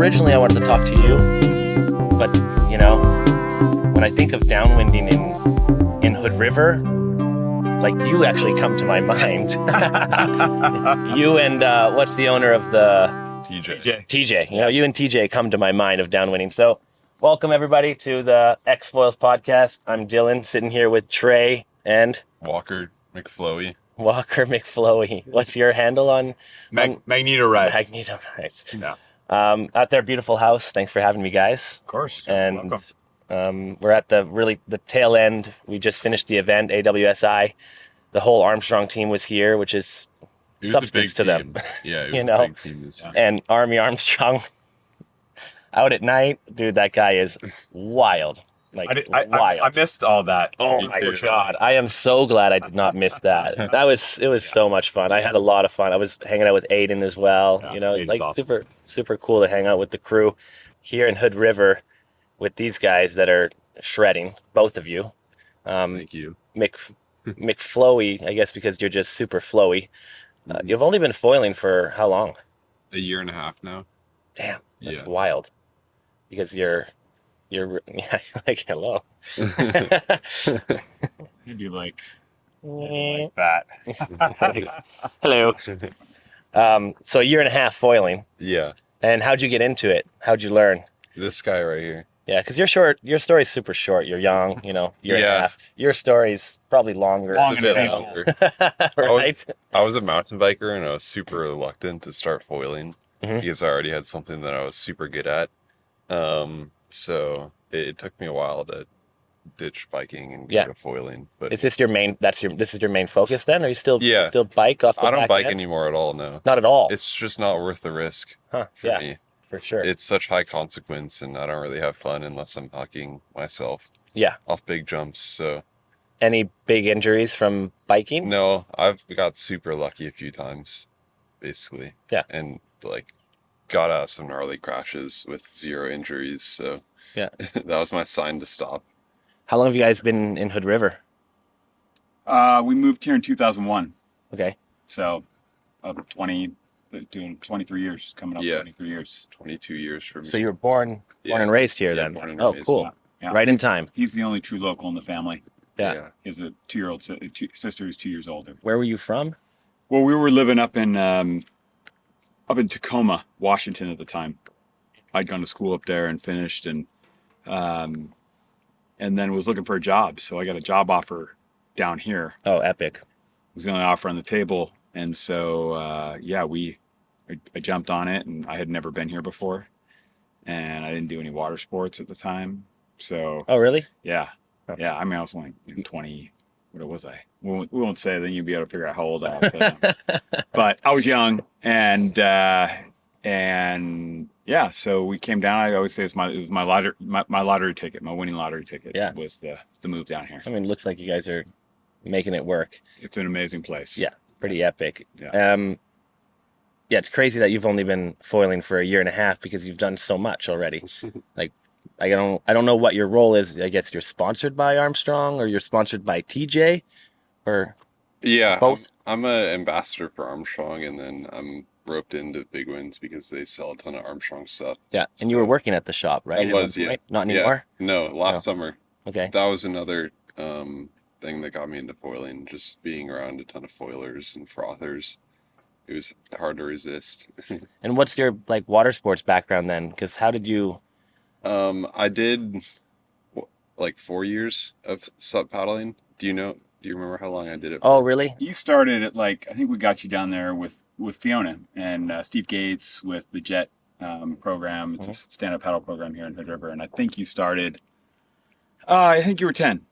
originally I wanted to talk to you, but you know, when I think of downwinding in Hood River, like you actually come to my mind. You and what's the owner of the TJ. You know, you and TJ come to my mind of downwinding. So welcome everybody to the X-Foils podcast. I'm Dylan, sitting here with Trey and Walker McFlowi's. What's your handle on Magneto Rides? Magneto Rides. Yeah. At their beautiful house. Thanks for having me, guys. Of course. And welcome. we're at the tail end. We just finished the event, AWSI. The whole Armstrong team was here, which is substance to them. Yeah, it was You a know? big team this year. And Army Armstrong out at night, dude, that guy is wild. Like wild. I missed all that. Oh Me my too. God. I am so glad I did not miss that. It was so much fun. I had a lot of fun. I was hanging out with Aiden as well. Yeah, You know, it's Aiden's like awesome. super cool to hang out with the crew here in Hood River with these guys that are shredding, both of you. Thank you. McFlowy, I guess because you're just super flowy. You've only been foiling for how long? A year and a half now. Damn, that's Yeah. wild. Because you're yeah, like hello. Maybe like Hello. that. So a year and a half foiling. Yeah. And how'd you get into it? How'd you learn? This guy right here. Yeah, because you're short. Your story's super short. You're young, you know, year and a Yeah. half. Your story's probably longer. Long It's a and bit painful. longer. Right? I was a mountain biker and I was super reluctant to start foiling Mhm. because I already had something that I was super good at. So it took me a while to ditch biking and Yeah. go to foiling. But Is this your main? This is your main focus then? Or you still Yeah. still bike off the I don't back bike end? anymore at all. No, Not at all. it's just not worth the risk Huh? for Yeah, me. for sure. It's such high consequence, and I don't really have fun unless I'm hucking myself Yeah. off big jumps. So Any big injuries from biking? no, I've got super lucky a few times, basically. Yeah. And like got out of some gnarly crashes with zero injuries. So Yeah. that was my sign to stop. How long have you guys been in Hood River? We moved here in 2001, Okay. so doing 23 years, coming up Yeah. 23 years. 22 years for me. So you were born Yeah. and raised here Yeah, then? born and Oh, raised, cool. Yeah. Right in time. He's the only true local in the family. Yeah. He has a 2-year-old sister who's 2 years older. Where were you from? Well, we were living up in Tacoma, Washington at the time. I'd gone to school up there and finished, and then was looking for a job. So I got a job offer down here. Oh, epic. It was the only offer on the table, and so I jumped on it, and I had never been here before, and I didn't do any water sports at the time. So Oh, really? yeah, Oh. yeah. I mean, I was only 20. What was I? We won't say. Then you'll be able to figure out how old I was. But I was young, and yeah. So we came down. I always say it was my lottery ticket, my winning lottery ticket. Yeah. Was the move down here. I mean, it looks like you guys are making it work. It's an amazing place. Yeah. Pretty epic. Yeah. Yeah, it's crazy that you've only been foiling for a year and a half because you've done so much already. Like, I don't know what your role is. I guess you're sponsored by Armstrong or you're sponsored by TJ or Yeah, both? I'm an ambassador for Armstrong, and then I'm roped into Big Wins because they sell a ton of Armstrong stuff. yeah. And you were working at the shop, right? I was, yeah. Right? Not anymore? No, last No. summer. Okay. That was another thing that got me into foiling, just being around a ton of foilers and frothers. It was hard to resist. And what's your like water sports background then? Because how did you? I did like 4 years of sup paddling. Do you remember how long I did it for? Oh, really? You started at I think we got you down there with Fiona and Steve Gates with the Jet program. It's a stand-up paddle program here in Hood River, and I think you started. I think you were 10.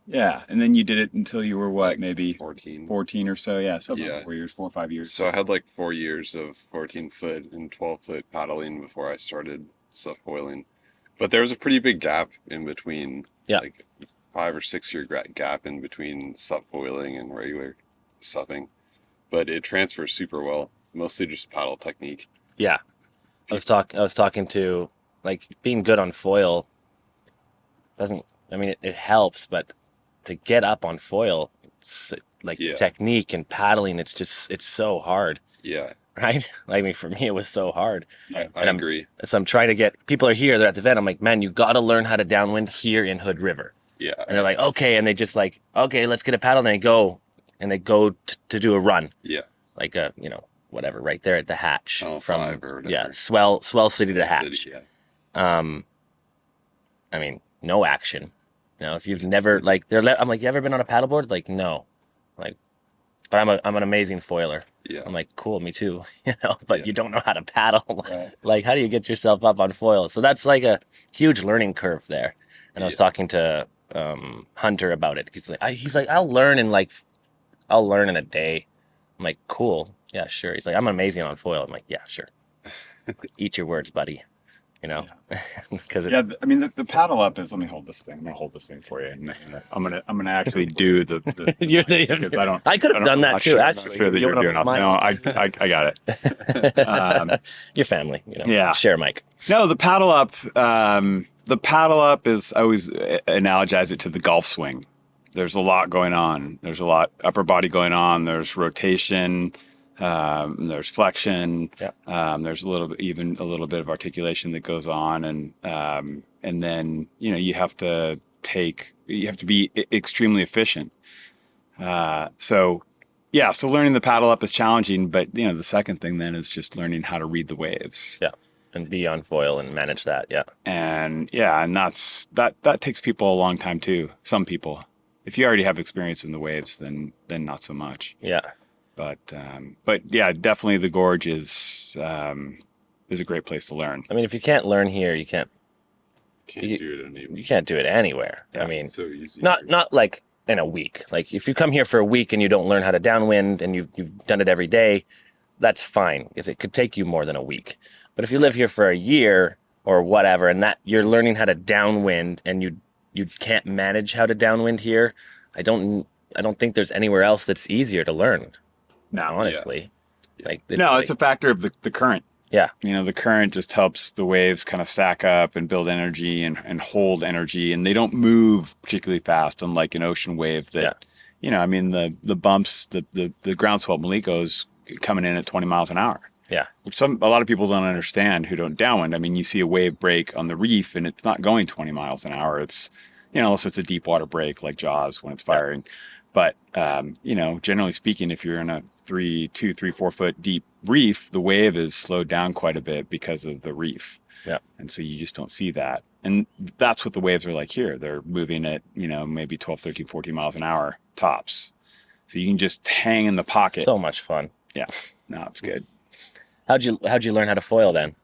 Yeah, and then you did it until you were what, maybe 14. 14 or so. Yeah, so about Yeah. 4 years, 4 or 5 years. So I had like 4 years of 14-foot and 12-foot paddling before I started sup foiling. But there was a pretty big gap in between, Yeah. like 5 or 6 year gap in between sup foiling and regular supping. But it transfers super well, mostly just paddle technique. Yeah. I was talking to like being good on foil doesn't. I mean, it helps, but to get up on foil, it's like Yeah. technique and paddling. It's so hard. Yeah, right? Like, I mean, for me, it was so hard. I And I'm- agree. So I'm trying to get people are here. They're at the event. I'm like, man, you got to learn how to downwind here in Hood River. Yeah. And they're like, okay, and they just like, okay, let's get a paddle, and they go to do a run, Yeah. like a whatever, right there at the hatch Channel from 5 or whatever. Swell City to hatch. Yeah. I mean, no action. If you've never I'm like, you ever been on a paddleboard? Like, no, like, but I'm an amazing foiler. Yeah. I'm like, cool, me too, but Yeah. you don't know how to paddle. Right. Like, how do you get yourself up on foil? So that's like a huge learning curve there. And I was talking to Hunter about it. He's like, I'll learn in a day. I'm like, cool, yeah, sure. He's like, I'm amazing on foil. I'm like, yeah, sure. Eat your words, buddy. Because Yeah, I mean the paddle up is. Let me hold this thing. I'm gonna hold this thing for you, and I'm gonna actually do the. You're the. because I don't. I could have done I'm that not too. sure, I'm not Actually, sure that You you're wanna doing hold it. mine? No, I got it. Your family, Yeah. Share, Mike. No, the paddle up. The paddle up is. I always analogize it to the golf swing. There's a lot going on. There's a lot upper body going on. There's rotation. There's flexion. Yeah. There's a little bit of articulation that goes on, and then you have to be extremely efficient. So learning the paddle up is challenging, but the second thing then is just learning how to read the waves. Yeah, and be on foil and manage that. Yeah. And that takes people a long time too. Some people, if you already have experience in the waves, then not so much. Yeah. But yeah, definitely the Gorge is a great place to learn. I mean, if you can't learn here, you can't Can't do it anymore. you can't do it anywhere. Yeah, I mean, It's so easy. not like in a week. Like, if you come here for a week and you don't learn how to downwind and you've done it every day, that's fine, because it could take you more than a week. But if you live here for a year or whatever, and that you're learning how to downwind and you can't manage how to downwind here, I don't think there's anywhere else that's easier to learn. No, Honestly, like it's a factor of the current. Yeah. The current just helps the waves kind of stack up and build energy and hold energy, and they don't move particularly fast, unlike an ocean wave that, I mean, the bumps, the groundswell Maliko coming in at 20 miles an hour. Yeah. Which a lot of people don't understand who don't downwind. I mean, you see a wave break on the reef and it's not going 20 miles an hour. It's, unless it's a deep water break like Jaws when it's firing. But, generally speaking, if you're in a 3, 4 foot deep reef, the wave is slowed down quite a bit because of the reef. Yeah. And so you just don't see that. And that's what the waves are like here. They're moving at, maybe 12, 13, 14 miles an hour tops. So you can just hang in the pocket. so much fun. Yeah. No, it's good. How'd you learn how to foil then?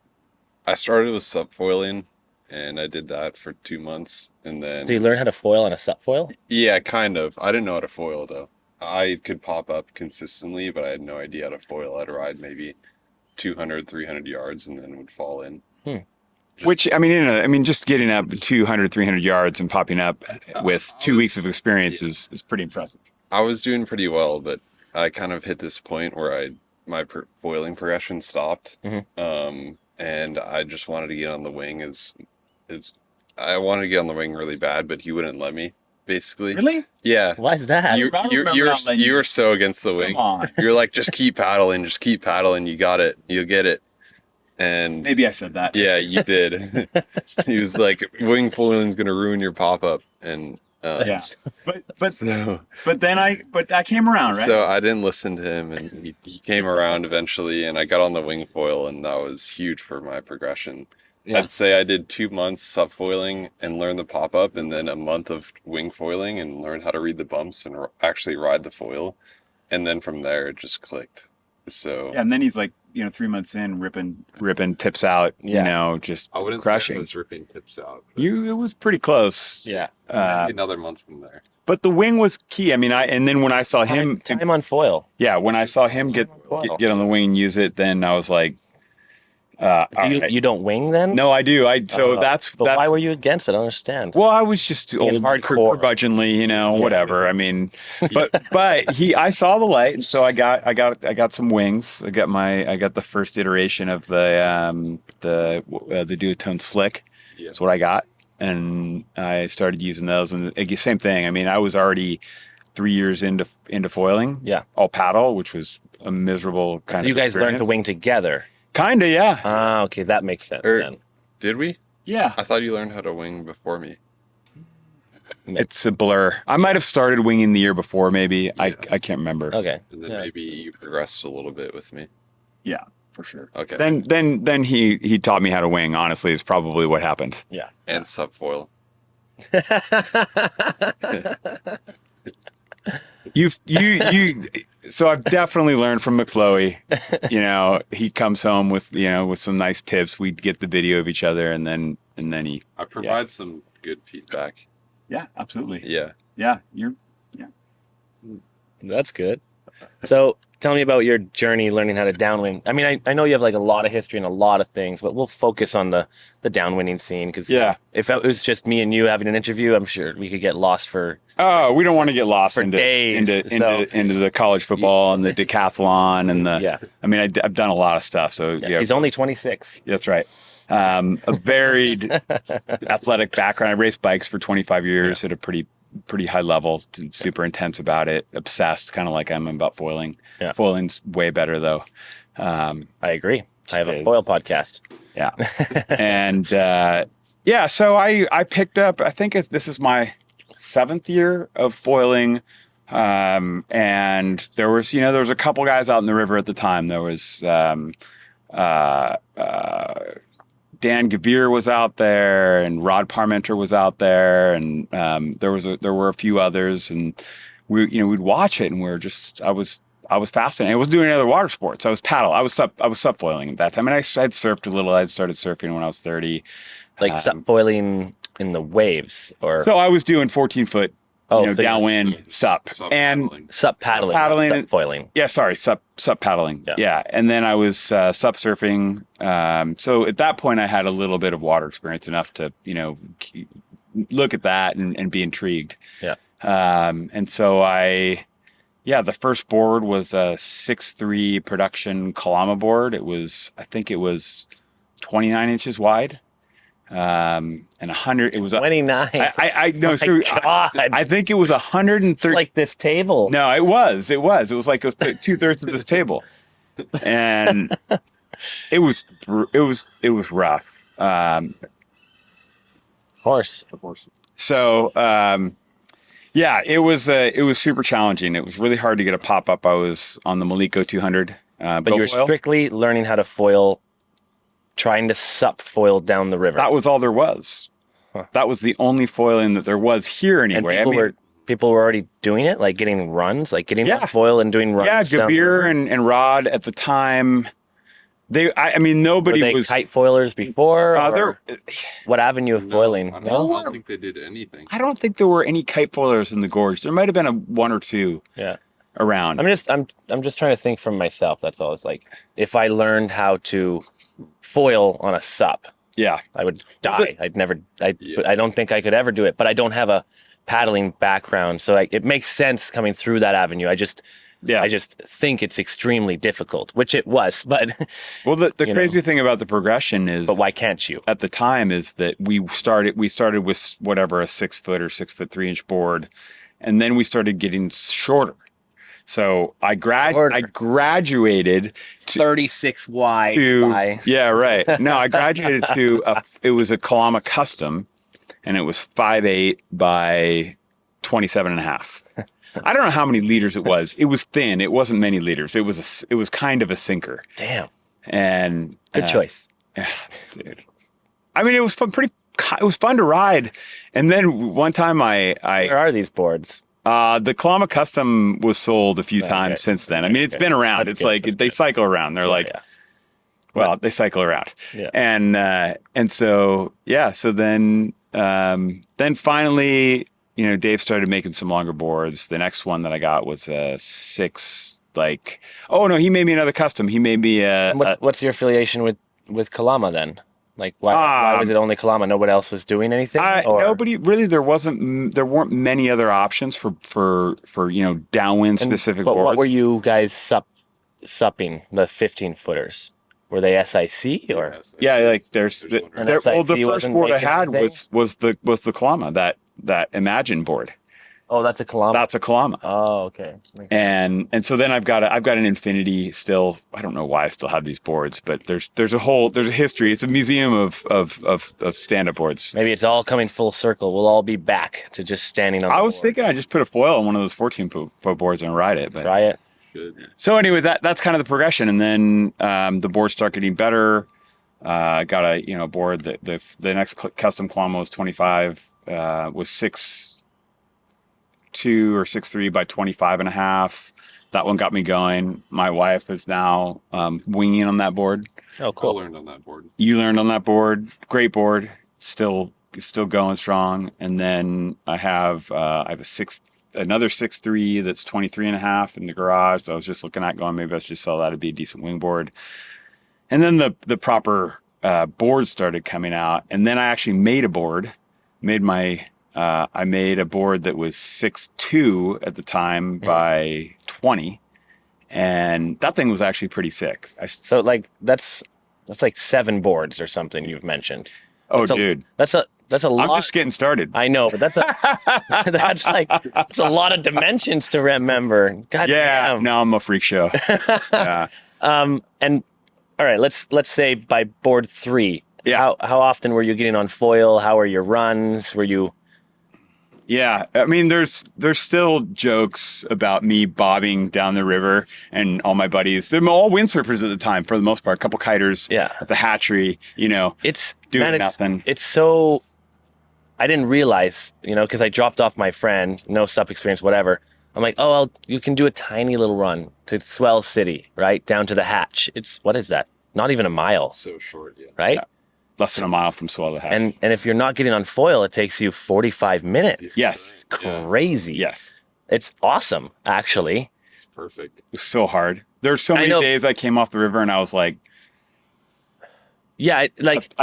I started with subfoiling, and I did that for 2 months, and then So you learned how to foil on a subfoil? yeah, kind of. I didn't know how to foil though. I could pop up consistently, but I had no idea how to foil. I'd ride maybe 200, 300 yards and then it would fall in. Which, I mean, just getting up 200, 300 yards and popping up with 2 weeks of experience is pretty impressive. I was doing pretty well, but I kind of hit this point where my foiling progression stopped. And I just wanted to get on the wing I wanted to get on the wing really bad, but he wouldn't let me, basically. Really? Yeah. Why is that? I remember not letting You you- were so against the wing. Come on. You're like, just keep paddling, you got it, you'll get it. And Maybe I said that. yeah, you did. He was like, wing foiling's gonna ruin your pop-up. And Yeah. so But I came around, right? So I didn't listen to him, and he came around eventually, and I got on the wing foil, and that was huge for my progression. Yeah. I'd say I did 2 months subfoiling and learned the pop-up, and then a month of wing foiling and learned how to read the bumps and actually ride the foil. And then from there, it just clicked. So Yeah, and then he's like, 3 months in, ripping tips out, just I wouldn't crushing. say I was ripping tips out. But It was pretty close. Yeah. maybe another month from there. But the wing was key. I mean, and then when I saw him, Time on foil. when I saw him get on the wing and use it, then I was like, You don't wing then? no, I do. That's why were you against it? I don't understand. Well, I was just old, hardcore. curmudgeonly, whatever. I mean, but I saw the light, and so I got some wings. I got the first iteration of the duotone slick. Yeah. That's what I got, and I started using those. And same thing. I mean, I was already 3 years into foiling. Yeah. All paddle, which was a miserable kind So of you guys learned to experience. wing together. Kinda, yeah. Ah, okay, that makes sense Or- then. Did we? Yeah. I thought you learned how to wing before me. It's a blur. I might have started winging the year before, maybe. I can't remember. Okay. And then Yeah. maybe you progressed a little bit with me. Yeah, for sure. Okay. Then he taught me how to wing. Honestly, is probably what happened. Yeah. And subfoil. You. So I've definitely learned from McFlowy. You know, he comes home with some nice tips. We get the video of each other, and then he. I provide some good feedback. Yeah, absolutely. Yeah. Yeah, That's good. So tell me about your journey learning how to downwind. I mean, I know you have like a lot of history and a lot of things, but we'll focus on the downwinding scene because if it was just me and you having an interview, I'm sure we could get lost for. Oh, we don't want to get lost into days, into the college football and the decathlon and the. Yeah. I mean, I've done a lot of stuff. So yeah, He's only 26. that's right. A varied athletic background. I raced bikes for 25 years at a pretty high level. Super intense about it. Obsessed, kind of like I'm about foiling. Yeah. Foiling's way better though. I agree. I have a is. foil podcast. Yeah. And so I picked up, I think this is my 7th year of foiling. And there was a couple guys out in the river at the time. There was Dan Gavir was out there, and Rod Parmenter was out there, and there were a few others, and we'd watch it, and I was fascinated. I wasn't doing any other water sports. I was subfoiling at that time, and I'd surfed a little. I'd started surfing when I was 30. Like foiling in the waves or So I was doing 14-foot, so downwind sup and sup paddling, paddling sup foiling. yeah, sorry, sup paddling. Yeah. And then I was sup surfing. So at that point I had a little bit of water experience, enough to, look at that and be intrigued. Yeah. And so the first board was a 6'3" production Kalama board. I think it was 29 inches wide. And 100, it was 29. I know. So God. I think it was 130. It's like this table. No, it was like 2/3 of this table, and it was rough. Horse. So it was super challenging. It was really hard to get a pop up. I was on the Maliko 200, But you're strictly learning how to foil, trying to sup foil down the river. That was all there was. Huh. That was the only foiling that there was here anyway. And people were already doing it, like getting runs, like getting on foil and doing runs. Yeah, down the Gavir river. and Rod at the time. Nobody Were they was kite foilers before. there. What avenue of foiling? I don't think they did anything. I don't think there were any kite foilers in the gorge. There might have been one or two. Yeah. Around. I'm just trying to think from myself. That's all. It's like if I learned how to foil on a sup, yeah, I would die. I don't think I could ever do it. But I don't have a paddling background, so it makes sense coming through that avenue. I just think it's extremely difficult, which it was. But well, the crazy thing about the progression is, but why can't you? At the time, is that we started with whatever, a 6 foot or 6'3" board, and then we started getting shorter. So I graduated to 36 wide. Yeah, right. No, I graduated to it was a Kalama Custom, and it was 5'8" by 27.5. I don't know how many liters it was. It was thin. It wasn't many liters. It was kind of a sinker. Damn. And good choice. Dude. I mean, it was fun. It was fun to ride. And then one time where are these boards? The Kalama Custom was sold a few times since then. I mean, it's been around. That's they cycle around. They're they cycle around. Yeah. And so then finally, Dave started making some longer boards. The next one that I got was a 6. He made me another custom. He made me what's your affiliation with Kalama then? Like why was it only Kalama? Nobody else was doing anything? Nobody really. There weren't many other options for downwind specific but boards. What were you guys supping the 15-footers? Were they SIC or? Yeah, there's the first board I had was the Kalama, that Imagine board. Oh, that's a Kalama. That's a Kalama. Oh, okay. And so then I've got an Infinity still. I don't know why I still have these boards, but there's a history. It's a museum of stand-up boards. Maybe it's all coming full circle. We'll all be back to just standing on. I was thinking I just put a foil on one of those 14-foot boards and ride it. But Try it. so anyway, that's kind of the progression, and then the boards start getting better. I got a board that the next custom Kalama was 25, was 6'2" or 6'3" by 25.5. That one got me going. My wife is now winging on that board. Oh, cool. I learned on that board. You learned on that board. Great board. Still going strong. And then I have another 6'3" that's 23.5 in the garage that I was just looking at going, maybe I should just sell that. It'd be a decent wing board. And then the proper board started coming out. And then I actually made a board. I made a board that was 6'2" at the time by 20. And that thing was actually pretty sick. So like that's like 7 boards or something you've mentioned. Dude. That's a lot. I'm just getting started. I know, but that's a lot of dimensions to remember. God damn. No, I'm a freak show. Yeah. And all right, let's say by board 3. Yeah. How often were you getting on foil? How are your runs? Were you? Yeah, I mean, there's still jokes about me bobbing down the river, and all my buddies, they're all windsurfers at the time for the most part. A couple kiters at the hatchery, It's doing nothing. It's so. I didn't realize, because I dropped off my friend, no sup experience, whatever. I'm like, you can do a tiny little run to Swell City, right down to the hatch. What is that? Not even a mile. So short, yeah. Right. Yeah. Less than a mile from Swell to Hatch. And if you're not getting on foil, it takes you 45 minutes. Yes. It's crazy. Yes. It's awesome, actually. It's perfect. It was so hard. There's so many days I came off the river and I was like, yeah, I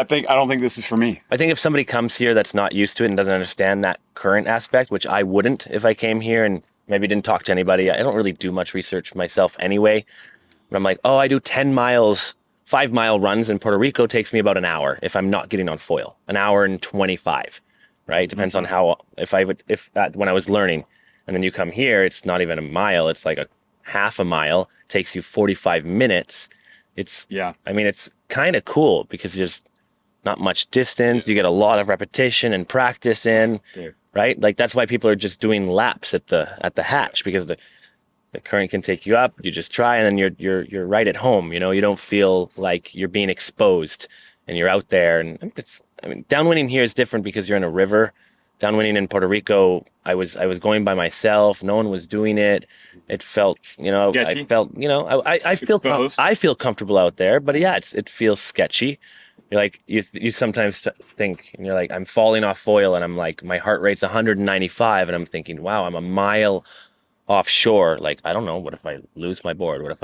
don't think this is for me. I think if somebody comes here that's not used to it and doesn't understand that current aspect, which I wouldn't if I came here and maybe didn't talk to anybody. I don't really do much research myself anyway. But I'm like, I do 10 miles, 5-mile runs in Puerto Rico takes me about an hour if I'm not getting on foil. An hour and 25, right? Depends on how, when I was learning. And then you come here, it's not even a mile. It's like a half a mile, takes you 45 minutes. It's kind of cool because there's not much distance. You get a lot of repetition and practice in, right? Like that's why people are just doing laps at the hatch because the current can take you up. You just try, and then you're right at home. You don't feel like you're being exposed, and you're out there. And downwinding here is different because you're in a river. Downwinding in Puerto Rico, I was going by myself. No one was doing it. It felt, sketchy. I feel comfortable out there, but yeah, it feels sketchy. You're like, you sometimes think, and you're like, I'm falling off foil, and I'm like, my heart rate's 195, and I'm thinking, wow, I'm a mile offshore. Like, I don't know, what if I lose my board? What if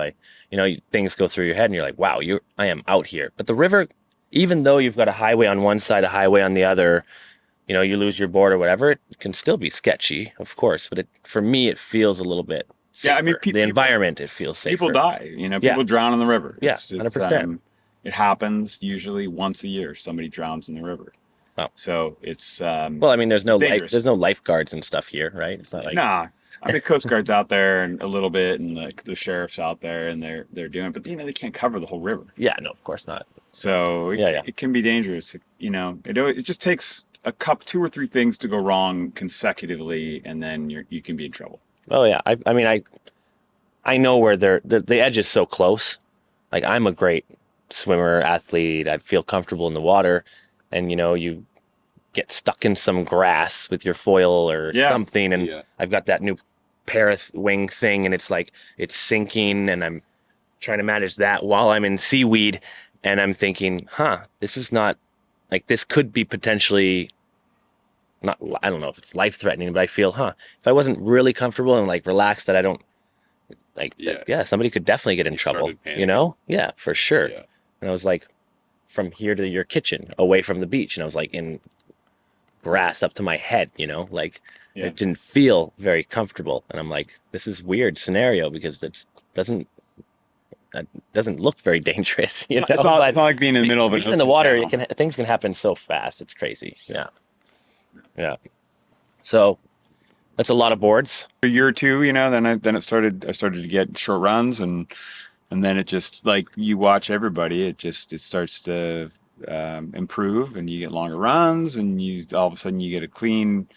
things go through your head, and you're like, wow, I am out here. But the river, even though you've got a highway on one side, a highway on the other, you lose your board or whatever, it can still be sketchy, of course. But for me, it feels a little bit safer. Yeah, I mean, the environment, it feels safer. People die, people drown in the river. Yeah, 100%. It happens usually once a year. Somebody drowns in the river. Oh. So it's there's no lifeguards and stuff here, right? It's not like Coast Guard's out there and a little bit, and the sheriff's out there, and they're doing, but they can't cover the whole river. Yeah, no, of course not. So it can be dangerous. It just takes 2 or 3 things to go wrong consecutively, and then you can be in trouble. Oh yeah, I know where the edge is so close. Like, I'm a great swimmer, athlete. I feel comfortable in the water, and you get stuck in some grass with your foil or something, and I've got that new wing thing, and it's like it's sinking, and I'm trying to manage that while I'm in seaweed, and I'm thinking, this is not like, this could be potentially not, I don't know if it's life-threatening, but I feel, if I wasn't really comfortable and like relaxed, that I don't somebody could definitely get in trouble, Yeah, for sure. Yeah. And I was like, from here to your kitchen, away from the beach, and I was like in grass up to my head, it didn't feel very comfortable. And I'm like, this is weird scenario because it doesn't look very dangerous. It's not like being in the middle of it. In the water, things can happen so fast. It's crazy. Yeah. So That's a lot of boards. a year or two, then I started to get short runs, and then it just, like you watch everybody, it starts to improve, and you get longer runs, and you all of a sudden you get a clean,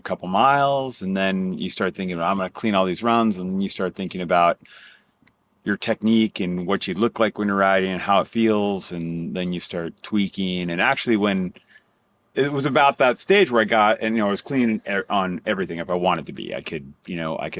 couple miles, and then you start thinking, I'm going to clean all these runs, and then you start thinking about your technique and what you look like when you're riding and how it feels, and then you start tweaking. And actually, when it was about that stage where I got, and I was clean on everything. If I wanted to be, I could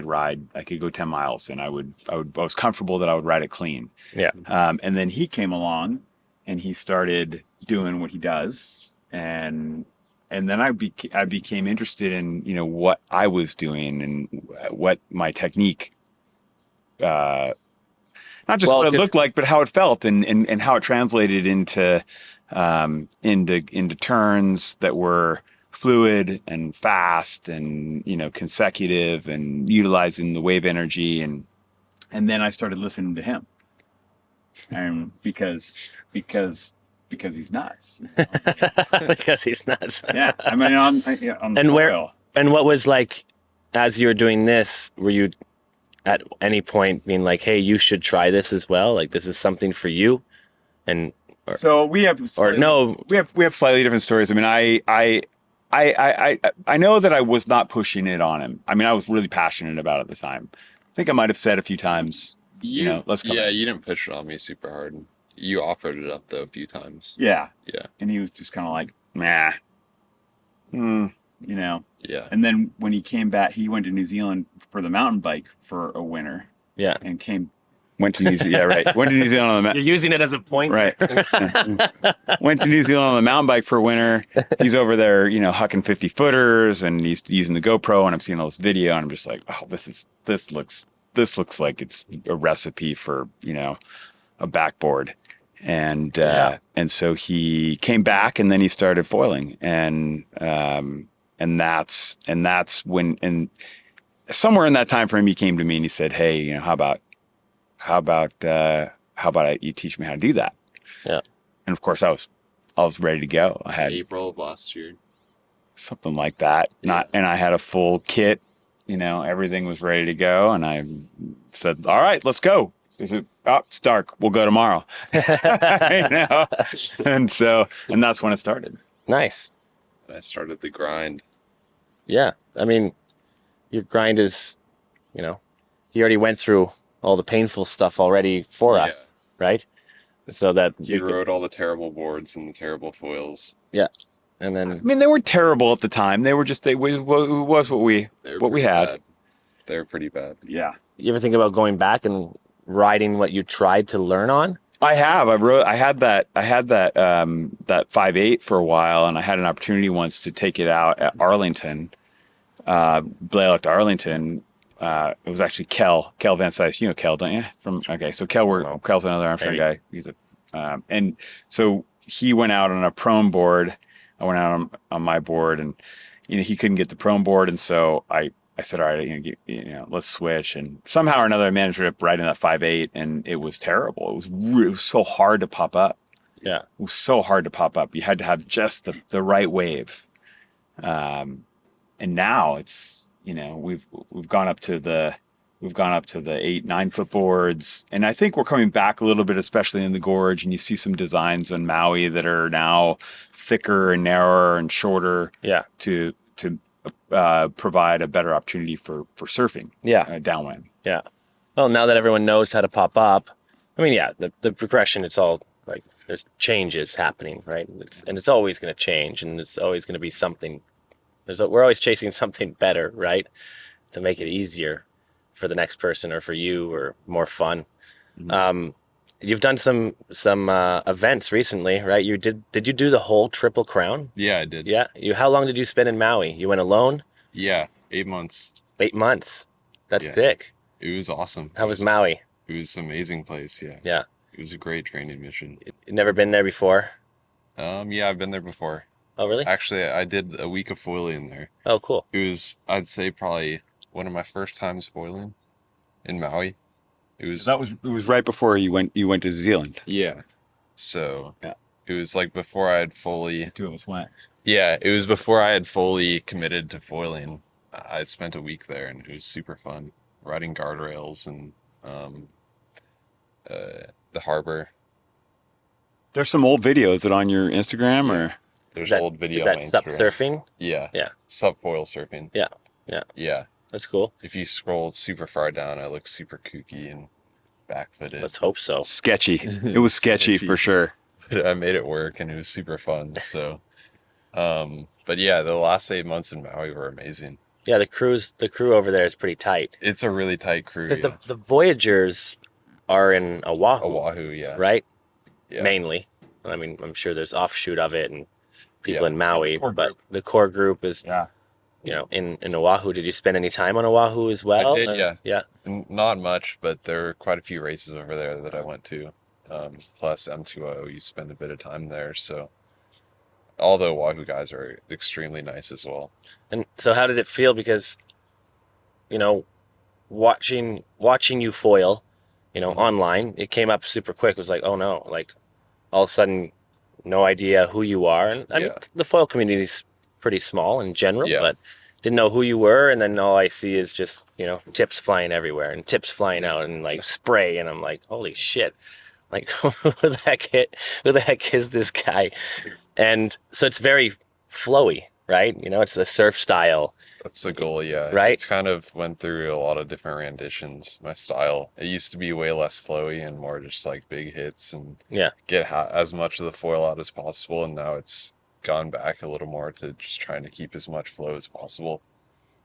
ride. I could go 10 miles, and I was comfortable that I would ride it clean. Yeah. And then he came along, and he started doing what he does, and then I became interested in what I was doing and what my technique, not just what it looked like, but how it felt, and how it translated into turns that were fluid and fast and consecutive, and utilizing the wave energy, and then I started listening to him, and because he's nuts. Because he's nuts. Yeah, I mean, on And the where foil. and what was like, as you were doing this, were you at any point being like, hey, you should try this as well, like this is something for you? And So we have slightly different stories. I mean, I know that I was not pushing it on him. I mean, I was really passionate about it at the time. I think I might have said a few times, let's come. Yeah, you didn't push it on me super hard. You offered it up though a few times. Yeah. Yeah. And he was just kind of like, nah. Yeah. And then when he came back, he went to New Zealand for the mountain bike for a winter. Yeah. And went to New Zealand. Yeah, right. Went to New Zealand on the You're using it as a point. Right. Went to New Zealand on the mountain bike for a winter. He's over there, hucking 50 footers, and he's using the GoPro, and I'm seeing all this video, and I'm just like, oh, this looks like it's a recipe for, a backboard. And so he came back, and then he started foiling, and that's when, and somewhere in that time frame, he came to me and he said, hey, how about you teach me how to do that? Yeah. And of course I was ready to go. I had April of last year, something like that. Yeah. And I had a full kit, everything was ready to go. And I said, all right, let's go. He said, oh, it's dark. We'll go tomorrow. And that's when it started. Nice. I started the grind. Yeah. I mean, your grind is, you already went through all the painful stuff already for us, right? So that You rode all the terrible boards and the terrible foils. Yeah. And then, I mean, they were terrible at the time. They were just, it was what we had. Bad. They were pretty bad. Yeah. you ever think about going back and riding what you tried to learn on? I have. I had that 5.8 for a while, and I had an opportunity once to take it out at Arlington, Blaylock to Arlington. It was actually Kel Van Sice. You know Kel, don't you? So Kel's another Armstrong guy. He's and so he went out on a prone board. I went out on my board, and he couldn't get the prone board, and so I said, all right, let's switch. And somehow or another, I managed to ride in that 5.8, and it was terrible. It was so hard to pop up. Yeah, it was so hard to pop up. You had to have just the right wave. And now it's we've gone up to the 8-9 foot boards, and I think we're coming back a little bit, especially in the Gorge. And you see some designs on Maui that are now thicker and narrower and shorter. Yeah, to provide a better opportunity for surfing. Yeah, downwind. Yeah. Well, now that everyone knows how to pop up, I mean, yeah, the progression, it's all like there's changes happening, right? It's always going to change, and it's always going to be something. We're always chasing something better, right? To make it easier for the next person or for you, or more fun. Mm-hmm. You've done some events recently, right? Did you do the whole Triple Crown? Yeah, I did. Yeah. How long did you spend in Maui? You went alone? Yeah, 8 months. 8 months. That's thick. It was awesome. How was Maui? It was an amazing place. Yeah. Yeah. It was a great training mission. You've never been there before? Yeah, I've been there before. Oh, really? Actually, I did a week of foiling there. Oh, cool. It was, I'd say, probably one of my first times foiling in Maui. It was right before you went to New Zealand. Yeah. So it was like before I had fully. The two of us went. Yeah, it was before I had fully committed to foiling. I spent a week there, and it was super fun riding guardrails and um, the harbor. There's some old videos that on your Instagram or There's old Is video that on my sup Instagram. surfing? Yeah. Yeah. Subfoil surfing. Yeah. Yeah. Yeah. That's cool. If you scroll super far down, I look super kooky and backfooted. Let's hope so. sketchy. It was sketchy for sure. But I made it work, and it was super fun. So, but yeah, the last 8 months in Maui were amazing. Yeah, the crew over there is pretty tight. It's a really tight crew. Because Yeah. the Voyagers are in Oahu, Oahu, yeah. right? Yeah. Mainly. I mean, I'm sure there's offshoot of it and people Yeah. in Maui, core but group. the core group is, Yeah. in Oahu. Did you spend any time on Oahu as well? did, yeah. Yeah. Not much, but there were quite a few races over there that I went to. Plus M2O, you spend a bit of time there. So all the Oahu guys are extremely nice as well. And so how did it feel? Because, watching you foil, online, it came up super quick. It was like, oh no, like all of a sudden, no idea who you are. And I mean, Yeah. the foil community is pretty small in general, Yeah. but didn't know who you were. And then all I see is just, tips flying everywhere and tips flying out and like spray. And I'm like, holy shit. Like, who the heck is this guy? And so it's very flowy, right? It's a surf style. That's the goal, yeah. Right? It's kind of went through a lot of different renditions. My style, it used to be way less flowy and more just like big hits and Yeah. get as much of the foil out as possible. And now it's gone back a little more to just trying to keep as much flow as possible.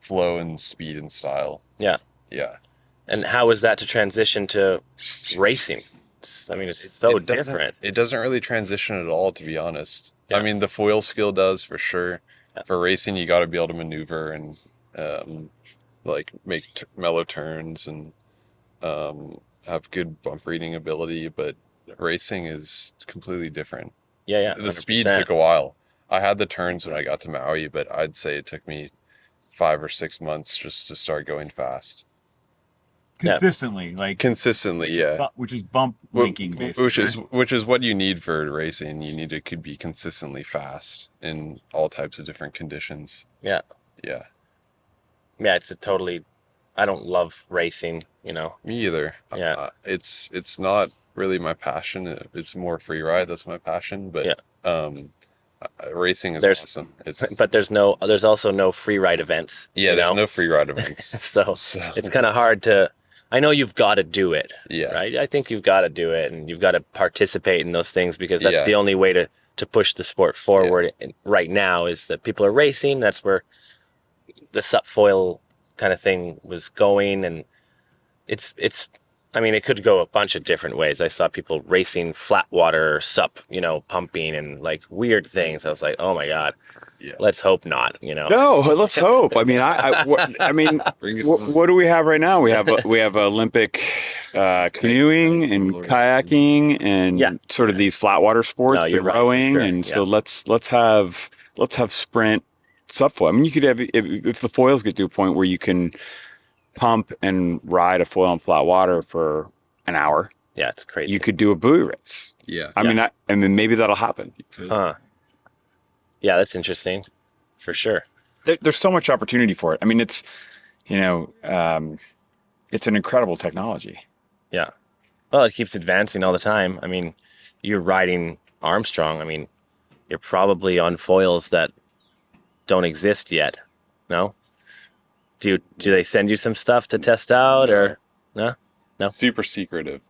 Flow and speed and style. Yeah. Yeah. And how was that to transition to racing? It's so It doesn't- different. It doesn't really transition at all, to be honest. Yeah. I mean, the foil skill does for sure. Yeah. For racing, you got to be able to maneuver and like make mellow turns and have good bump reading ability. But racing is completely different. Yeah. The speed 100%. took a while. I had the turns when I got to Maui, but I'd say it took me 5 or 6 months just to start going fast. Consistently, like Consistently, yeah. which is bump linking basically. Which is what you need for racing. You need to could be consistently fast in all types of different conditions. Yeah. Yeah, Yeah, I don't love racing, me either. Yeah. It's not really my passion. It's more free ride. That's my passion. But racing is awesome. It's but there's also no free ride events. there's no free ride events. So it's kind of hard to. I know you've got to do it. Yeah. Right. I think you've got to do it, and you've got to participate in those things because that's Yeah. the only way to push the sport forward. And right now is that people are racing. That's where the sup foil kind of thing was going, and it's. I mean, it could go a bunch of different ways. I saw people racing flat water sup, pumping and like weird things. I was like, oh my god. Yeah. Let's hope not. No, let's hope. I mean, what do we have right now? We have Olympic canoeing and kayaking and sort of these flat water sports, No, you're and right, rowing, sure, and so yeah. let's have sprint subfoil. I mean, you could have if the foils get to a point where you can pump and ride a foil on flat water for an hour. Yeah, it's crazy. You could do a buoy race. Yeah. I mean, maybe that'll happen. Huh. Yeah, that's interesting, for sure. There's so much opportunity for it. I mean, it's it's an incredible technology. Yeah. Well, it keeps advancing all the time. I mean, you're riding Armstrong. I mean, you're probably on foils that don't exist yet. No? Do they send you some stuff to test out or no? No. Super secretive.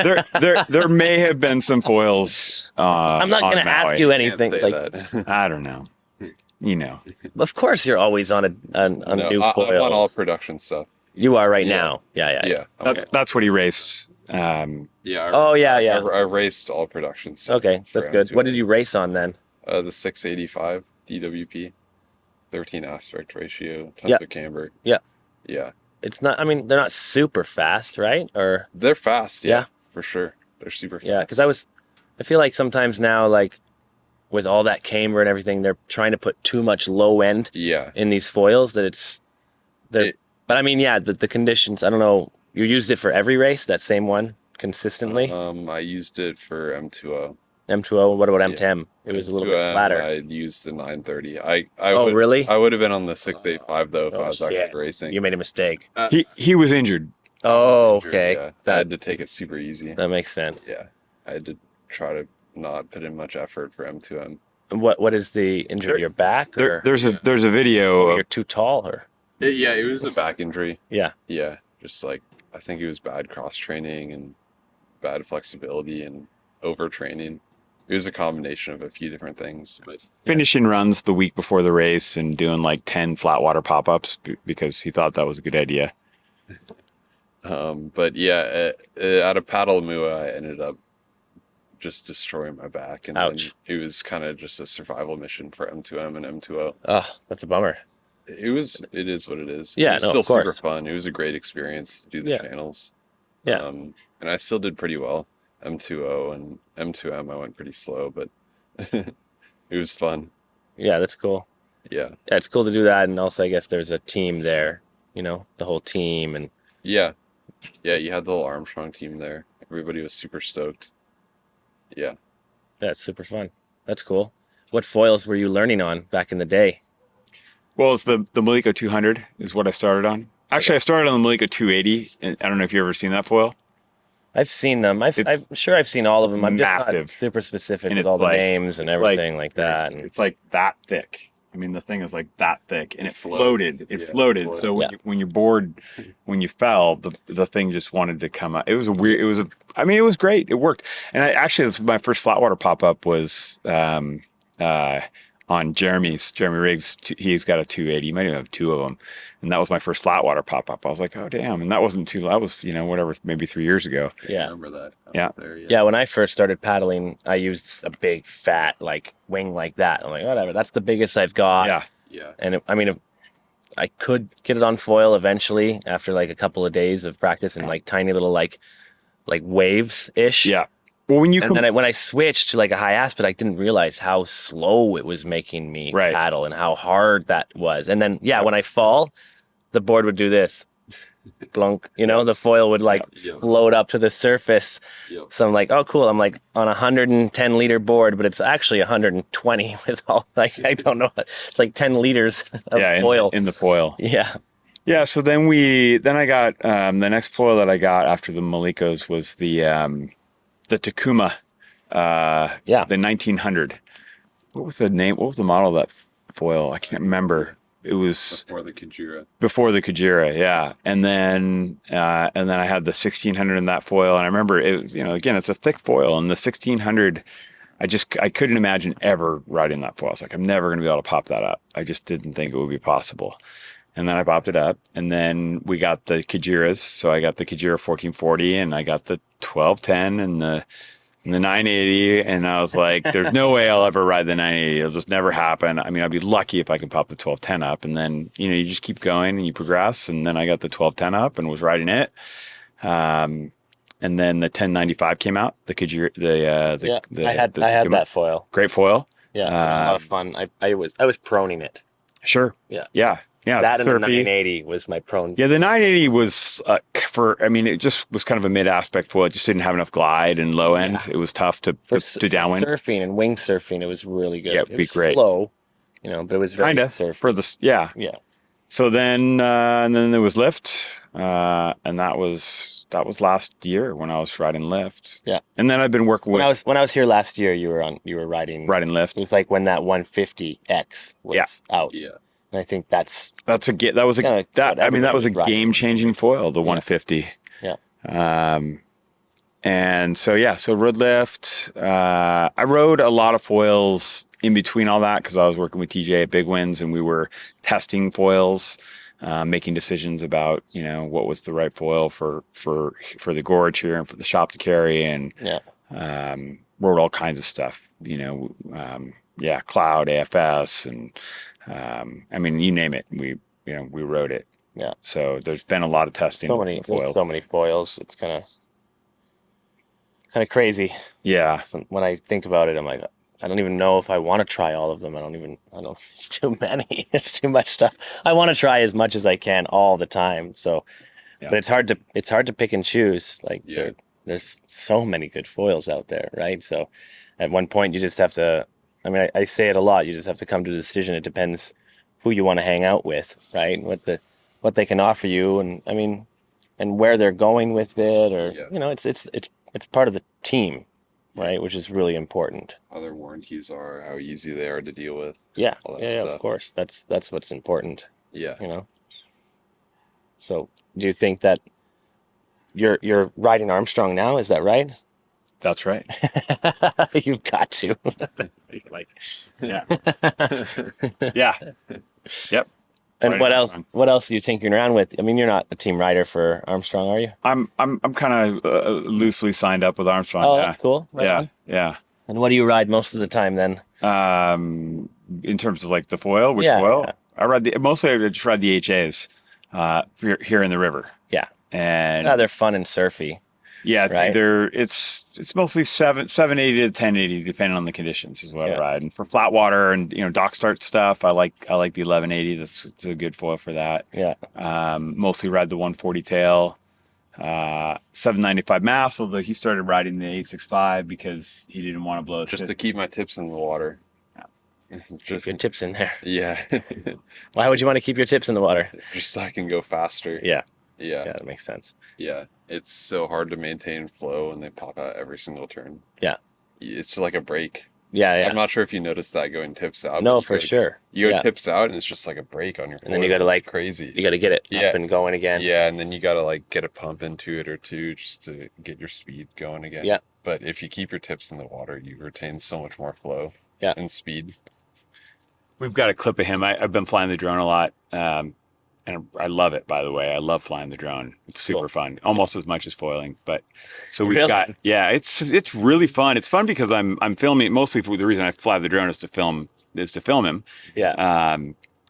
There may have been some foils. I'm not going to ask you anything. Can't say Like, that. I don't know. of course, you're always on a No, new I'm foil. on all production stuff. You are right Yeah. now. Yeah. Yeah. Okay. That's what he raced. Yeah. Oh yeah. I raced all production stuff. Okay, for that's good. M2O. What did you race on then? The 685 DWP, 13 aspect ratio, tons Yeah. of camber. Yeah. Yeah. It's not. I mean, they're not super fast, right? Or They're fast. Yeah. For sure. They're super fast. yeah, because I feel like sometimes now, like with all that camber and everything, they're trying to put too much low end Yeah. in these foils that but I mean, yeah, the conditions. I don't know. You used it for every race, that same one consistently. I used it for M2O. M2O. What about M10? It was a little bit flatter. I used the 930. Really? I would have been on the 685 though if I was shit. actually racing. You made a mistake. He was injured. Oh, Injured, okay. yeah. I had to take it super easy. That makes sense. Yeah, I had to try to not put in much effort for M2M. What is the injury? Your back? Or There's a video you're of too tall, or It was a back injury. yeah. Yeah, just like I think it was bad cross training and bad flexibility and overtraining. It was a combination of a few different things, but finishing runs the week before the race and doing like 10 flat water pop-ups because he thought that was a good idea. but yeah, at a paddle mua, I ended up just destroying my back, and Ouch. then it was kind of just a survival mission for M2M and M2O. Oh, that's a bummer. It is what it is. Yeah, it was no, still of course. super fun. It was a great experience to do the Yeah. channels. Yeah. And I still did pretty well. M2O and M2M, I went pretty slow, but it was fun. Yeah, that's cool. Yeah. Yeah, it's cool to do that, and also I guess there's a team there. You know, the whole team, and Yeah. Yeah, you had the whole Armstrong team there. Everybody was super stoked. Yeah. yeah, it's super fun. That's cool. What foils were you learning on back in the day? Well, it's the Maliko 200 is what I started on. Actually, I started on the Maliko 280, and I don't know if you've ever seen that foil. I've seen them. I'm sure I've seen all of them. I'm just not massive. super specific And with it's all the like- names and it's like- everything like that. And It's like that thick. I mean, the thing is like that thick, and it floats. floated. It Yeah, floated. floated. So Yeah. when you're bored, when you fell, the thing just wanted to come out. It was a weird. I mean, it was great. It worked. And my first flat water pop up was on Jeremy Riggs. He's got a 280. He might even have two of them, and that was my first flat water pop up. I was like, oh damn! And that wasn't too. That was whatever, maybe 3 years ago. I yeah, remember that. I Yeah. was there, yeah. When I first started paddling, I used a big fat like wing like that. I'm like, whatever. That's the biggest I've got. Yeah. Yeah. And I could get it on foil eventually after like a couple of days of practice and like tiny little like waves ish. Yeah. Well, when you And then when I switched to like a high aspect, I didn't realize how slow it was making me Right. paddle and how hard that was. And then, when I fall, the board would do this. Blunk, the foil would like Yeah. float up to the surface. Yep. So I'm like, oh, cool. I'm like on a 110 liter board, but it's actually 120 with all like, I don't know. It's like 10 liters of foil. in the foil. Yeah. Yeah, so then I got the next foil that I got after the Malikos was the Takuma, the 1900. What was the name? What was the model of that foil? I can't remember. It was Before the Kajira. before the Kajira, yeah. And then I had the 1600 in that foil, and I remember it was, again, it's a thick foil, and the 1600. I couldn't imagine ever riding that foil. I was like, I'm never going to be able to pop that up. I just didn't think it would be possible. And then I popped it up, and then we got the Kajiras. So I got the Kajira 1440, and I got the 1210 and the 980. And I was like, there's no way I'll ever ride the 980. It'll just never happen. I mean, I'd be lucky if I can pop the 1210 up. And then, you just keep going and you progress. And then I got the 1210 up and was riding it. And then the 1095 came out. The Kajira, I had that foil. Great foil. Yeah, it was a lot of fun. I was proning it. Sure. Yeah. Yeah. Yeah. That and the surfy. 980 was my prone. Yeah, the 980 was it just was kind of a mid aspect foil. It just didn't have enough glide and low end. Yeah. It was tough to For downwind. surfing and wing surfing, it was really good. Yeah, it it'd be was great. slow, but it was very Kind of surf. for the yeah. Yeah, So then there was lift, and that was last year when I was riding lift. Yeah. And then I've been working with when I was here last year, you were riding. lift. It was like when that 150X was out. Yeah. And I think that was That was kinda what that was a everybody was riding. game changing foil, the 150. Yeah. And so road lift. I rode a lot of foils in between all that because I was working with TJ at Big Winds, and we were testing foils, making decisions about what was the right foil for the gorge here and for the shop to carry, and rode all kinds of stuff. Cloud, AFS, and I mean, you name it. We rode it. Yeah. So there's been a lot of testing. there's foils. so many foils. It's kind of crazy. Yeah. So when I think about it, I'm like, I don't even know if I want to try all of them. It's too many. It's too much stuff. I want to try as much as I can all the time. So, Yeah. but it's hard to pick and choose. Like Yeah. there's so many good foils out there, right? So at one point you just have to, I mean, I say it a lot, you just have to come to a decision. It depends who you want to hang out with, right? What they can offer you, and I mean, and where they're going with it, or Yeah. you know, it's part of the team, right? Which is really important. How their warranties are, how easy they are to deal with. Yeah, All that yeah, stuff. of course. That's what's important, Yeah. you know. So, do you think that you're riding Armstrong now? Is that right? That's right. You've got to. Like, Yeah. Yeah. Yep. and Riding what else? Armstrong. What else are you tinkering around with? I mean, you're not a team rider for Armstrong, are you? I'm kind of loosely signed up with Armstrong. Oh, yeah. that's cool. Right Yeah. on. Yeah. And what do you ride most of the time then? In terms of like the foil, which Yeah, foil? yeah. I just ride the HAs here in the river. Yeah. And They're fun and surfy. yeah, right. it's mostly 780 to 1080 depending on the conditions is what Yeah. I ride. And for flat water and dock start stuff, I like the 1180. It's a good foil for that. Yeah. Mostly ride the 140 tail. 795 mass, although he started riding the 865 because he didn't want to blow his Just to tip. keep my tips in the water. Keep Just, your tips in there. yeah. Why would you want to keep your tips in the water? Just so I can go faster. Yeah. Yeah. Yeah, that makes sense. Yeah. It's so hard to maintain flow and they pop out every single turn. Yeah. It's like a break. Yeah, yeah. I'm not sure if you noticed that going tips out. No, but for sure. You go Yeah. tips out and it's just like a break on your And then you foil. gotta, like, crazy. You got to get it Yeah. up and going again. Yeah, and then you gotta like get a pump into it or two just to get your speed going again. Yeah. But if you keep your tips in the water, you retain so much more flow. Yeah. And speed. We've got a clip of him. I've been flying the drone a lot, and I love it. By the way, I love flying the drone. It's super Cool. fun, almost as much as foiling. But so we've Really? got it's really fun. It's fun because I'm filming mostly for the reason I fly the drone is to film him. Yeah.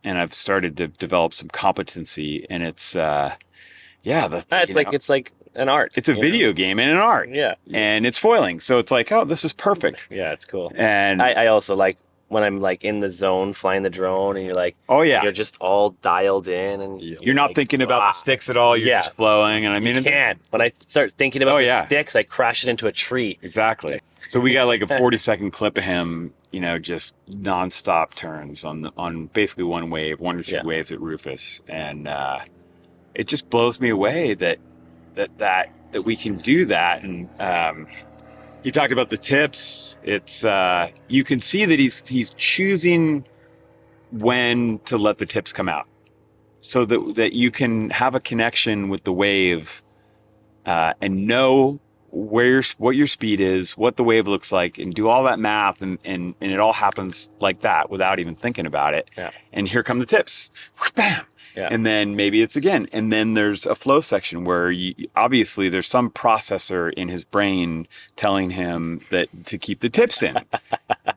And I've started to develop some competency, and it's It's like an art. it's a you know? video game and an art, Yeah. and it's foiling. So it's like, oh, this is perfect. Yeah, it's cool. And I also like when I'm like in the zone flying the drone and you're like, oh yeah, you're just all dialed in and you're not like, thinking about the sticks at all. You're Yeah. just flowing, and I mean, You can't. When I start thinking about Oh, the yeah. sticks, I crash it into a tree. Exactly. So we got like a 40-second clip of him, just nonstop turns on basically one wave, one or two Yeah. waves at Rufus, and it just blows me away that we can do that. And you talked about the tips. It's you can see that he's choosing when to let the tips come out, so that you can have a connection with the wave and know what your speed is, what the wave looks like, and do all that math, and it all happens like that without even thinking about it. Yeah. And here come the tips. Bam. Yeah. And then maybe it's again. And then there's a flow section where obviously there's some processor in his brain telling him that to keep the tips in.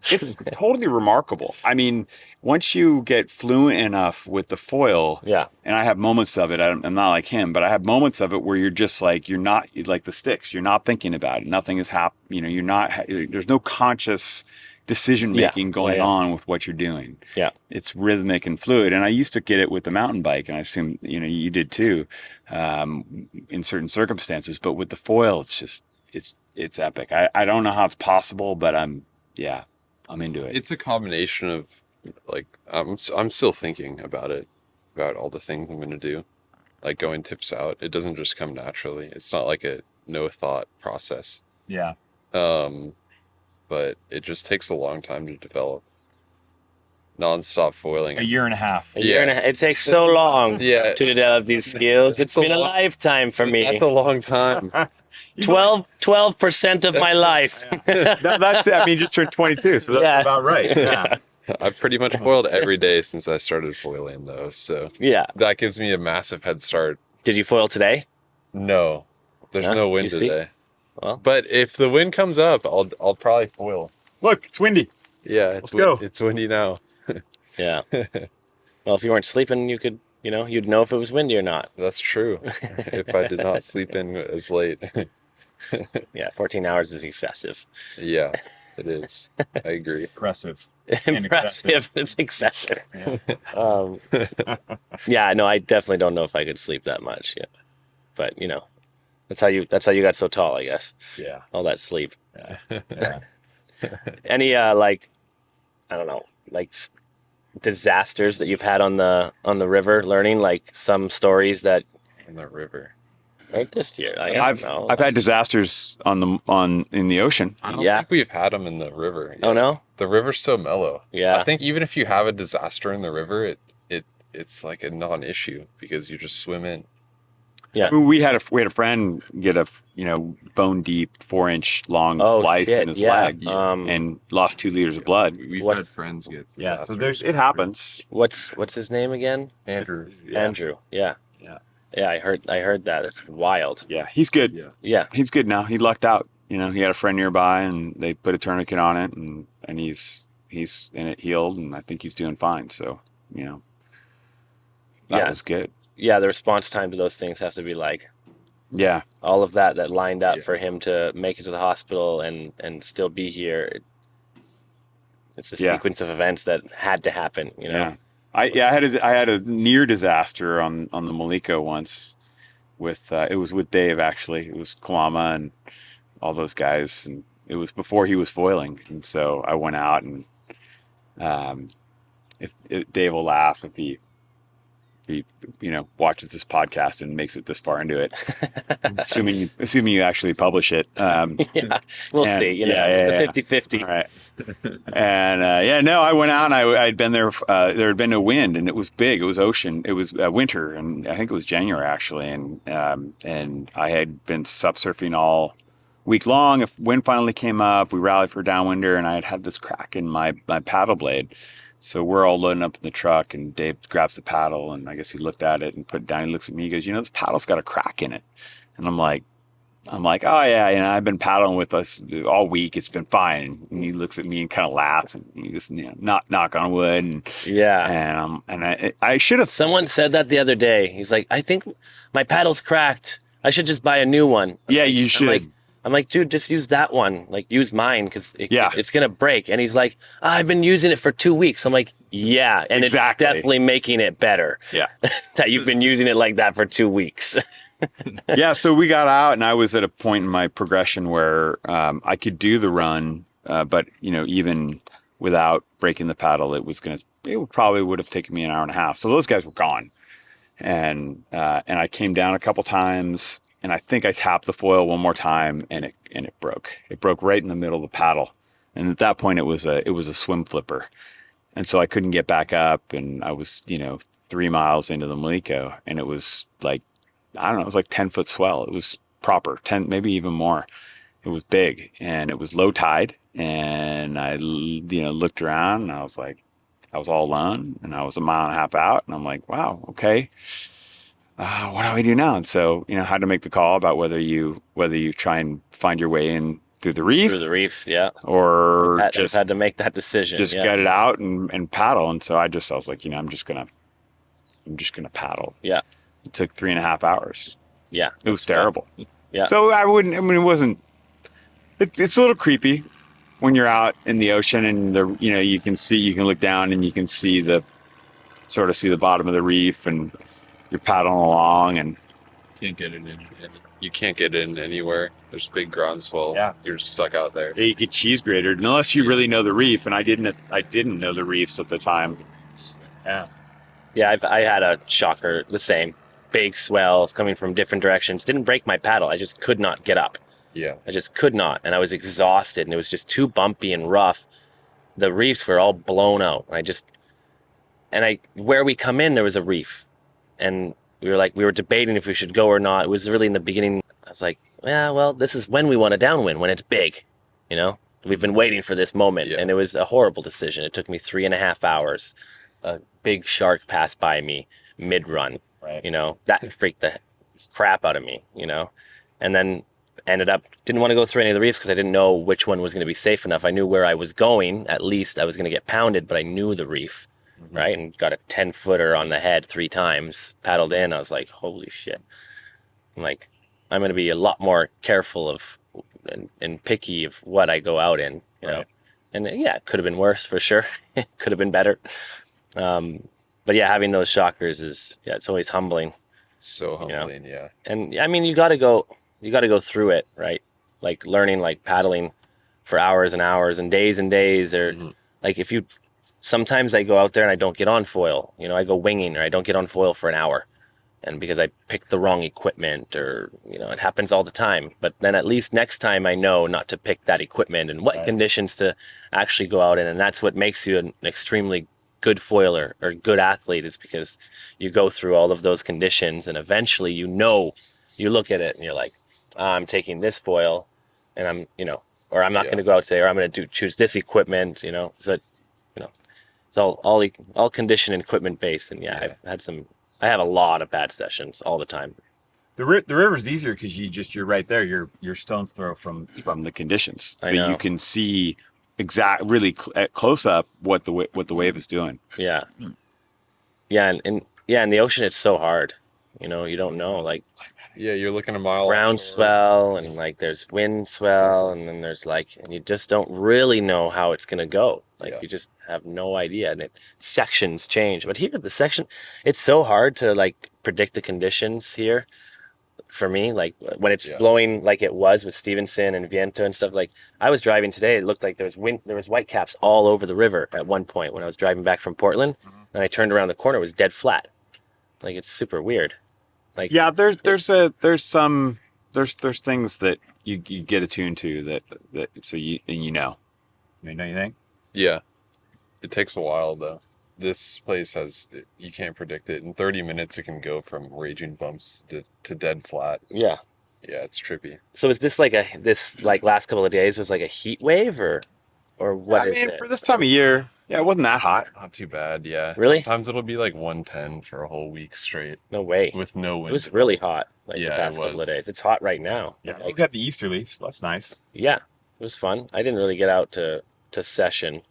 It's totally remarkable. I mean, once you get fluent enough with the foil, Yeah. and I have moments of it, I'm not like him, but I have moments of it where you're just like, you're not like the sticks. You're not thinking about it. Nothing is happening. You're not, there's no conscious decision making Yeah. going Yeah, yeah. on with what you're doing. Yeah. It's rhythmic and fluid. And I used to get it with the mountain bike, and I assume, you did too, in certain circumstances, but with the foil, it's just, it's epic. I don't know how it's possible, but I'm into it. It's a combination of like I'm still thinking about it, about all the things I'm gonna do, like going tips out. It doesn't just come naturally. It's not like a no thought process. Yeah. But it just takes a long time to develop. Non-stop foiling. A year and a half. A year and a half. It takes so long Yeah. to develop these skills. It's a been a long- lifetime for me. That's a long time. 12% of my life. That's it. I mean, you just turned 22, so that's Yeah. about right. Yeah. I've pretty much foiled every day since I started foiling, though. So Yeah. that gives me a massive head start. Did you foil today? No, there's Huh? no wind You see? today. Well. But if the wind comes up, I'll probably foil. Look, it's windy. Yeah, Let's go. It's windy now. Yeah. Well, if you weren't sleeping, you could, you'd know if it was windy or not. That's true. If I did not sleep in as late. Yeah, 14 hours is excessive. Yeah, it is. I agree. Impressive. Impressive. It's excessive. Yeah, no, I definitely don't know if I could sleep that much. Yeah. But, That's how you got so tall, I guess. Yeah. All that sleep. Yeah. Any like, I don't know, like disasters that you've had on the river learning, like some stories that In the river. right this year. I don't know. I've had disasters in the ocean. I don't Yeah. think we've had them in the river yet. Oh no? The river's so mellow. Yeah. I think even if you have a disaster in the river, it's like a non-issue because you just swim in. Yeah. I mean, we had a friend get a bone deep 4-inch long slice in his leg and lost 2 liters of blood. We've What- had friends get Yeah, so disasters. it happens. What's his name again? Andrew. Andrew. Yeah. Yeah. Yeah, I heard that. It's wild. Yeah, he's good. Yeah. Yeah. He's good now. He lucked out. He had a friend nearby, and they put a tourniquet on it, and he's in it healed, and I think he's doing fine. So that was good. Yeah, the response time to those things have to be like Yeah, all of that lined up Yeah. for him to make it to the hospital and still be here. It's a sequence of events that had to happen, yeah. I had a near disaster on the Maliko once with it was with Dave actually. It was Kalama and all those guys, and it was before he was foiling, and so I went out and if Dave will laugh if he watches this podcast and makes it this far into it, assuming you actually publish it. Yeah, we'll see. It's a 50-50. All right. And I went out and I'd been there. There had been a wind and it was big. It was ocean. It was winter, and I think it was January actually. And I had been sup surfing all week long. If wind finally came up, we rallied for downwinder, and I had this crack in my paddle blade. So we're all loading up in the truck, and Dave grabs the paddle, and I guess he looked at it and put it down. He looks at me, he goes, this paddle's got a crack in it. And I'm like, oh yeah, I've been paddling with us all week. It's been fine. And he looks at me and kind of laughs, and he just, knock on wood. And Yeah. And I should have. Someone said that the other day. He's like, I think my paddle's cracked. I should just buy a new one. Yeah, you should. I'm like, dude, just use that one. Like, use mine because Yeah. it's going to break. And he's like, I've been using it for 2 weeks. I'm like, yeah. And Exactly. It's definitely making it better Yeah. that you've been using it like that for 2 weeks. Yeah, so we got out, and I was at a point in my progression where I could do the run, but even without breaking the paddle, it probably would have taken me an hour and a half. So those guys were gone, and I came down a couple times, and I think I tapped the foil one more time, and it broke. It broke right in the middle of the paddle, and at that point it was a swim flipper, and so I couldn't get back up, and I was 3 miles into the Maliko, and it was like, I don't know, it was like 10-foot swell. It was proper, 10, maybe even more. It was big, and it was low tide, and I looked around, and I was like, I was all alone, and I was a mile and a half out, and I'm like, wow, okay, what do I do now? And so, had to make the call about whether you try and find your way in through the reef. Through the reef, yeah. Or I've just had to make that decision. just yeah. get it out and paddle. And so I was like, I'm just gonna paddle. Yeah. It took 3.5 hours. Yeah. It was terrible. Yeah. So it wasn't, it's a little creepy when you're out in the ocean and you can look down and you can see the bottom of the reef, and you're paddling along, and Can't get it in. You can't get in anywhere. There's big groundswell. Yeah. You're stuck out there. you get cheese grated unless you really know the reef. And I didn't know the reefs at the time. Yeah. Yeah, I had a shocker, the same. Big swells coming from different directions. Didn't break my paddle. I just could not get up. Yeah. I just could not. And I was exhausted, and it was just too bumpy and rough. The reefs were all blown out. Where we come in, there was a reef. And we were debating if we should go or not. It was really in the beginning. I was like, yeah, well, this is when we want a downwind, when it's big, We've been waiting for this moment. Yeah. And it was a horrible decision. It took me 3.5 hours. A big shark passed by me mid-run. Right. That freaked the crap out of me, and then didn't want to go through any of the reefs because I didn't know which one was going to be safe enough. I knew where I was going. At least I was going to get pounded, but I knew the reef, right? And got a 10-footer on the head 3 times, paddled in. I was like, holy shit. I'm going to be a lot more careful of and picky of what I go out in, Right. And yeah, it could have been worse for sure. It could have been better. But yeah, having those shockers it's always humbling. So humbling, yeah. And I mean, you got to go, you got to go through it, right? Like learning, like paddling for hours and hours and days, or like if you, sometimes I go out there and I don't get on foil, you know, I go winging or I don't get on foil for an hour. And because I picked the wrong equipment, or, you know, it happens all the time. But then at least next time I know not to pick that equipment and what conditions to actually go out in. And that's what makes you an extremely good foiler or good athlete, is because you go through all of those conditions, and eventually, you know, you look at it and you're like, I'm taking this foil and I'm, you know, or I'm not going to go out today, or I'm going to choose this equipment, you know. So, you know, it's all condition and equipment based. And I have a lot of bad sessions all the time. The river's easier because you're right there. You're stone's throw from the conditions, so you can see really at close up what the wave is doing. Yeah, yeah, and in the ocean it's so hard. You know, you don't know, like. Yeah, you're looking a mile. Ground swell, and like there's wind swell, and then there's like, and you just don't really know how it's gonna go. Like you just have no idea, and sections change. But here, the section, it's so hard to like predict the conditions here. For me, like when it's blowing like it was with Stevenson and Viento and stuff. Like I was driving today, it looked like there was white caps all over the river at one point when I was driving back from Portland, and I turned around the corner, it was dead flat. Like it's super weird. Like there's things that you get attuned to that so you know. Don't you think? Yeah, it takes a while though. This place you can't predict it. In 30 minutes, it can go from raging bumps to dead flat. Yeah, it's trippy. So is this like this last couple of days was like a heat wave or what is it? For this time of year, it wasn't that hot. Not too bad, yeah. Really? Sometimes it'll be like 110 for a whole week straight. No way. With no wind. It was really hot the past it was. couple of days. It's hot right now. Yeah, we got the easterlies, so that's nice. Yeah, it was fun. I didn't really get out to session.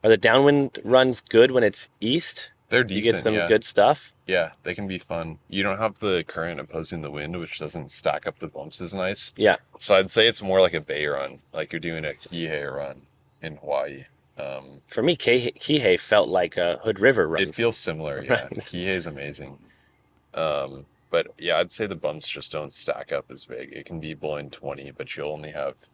Are the downwind runs good when it's east? They're decent, You get some good stuff? Yeah, they can be fun. You don't have the current opposing the wind, which doesn't stack up the bumps as nice. Yeah. So I'd say it's more like a bay run, like you're doing a Kihei run in Hawaii. For me, Kihei felt like a Hood River run. It feels similar, yeah. Kihei is amazing. But yeah, I'd say the bumps just don't stack up as big. It can be blowing 20, but you'll only have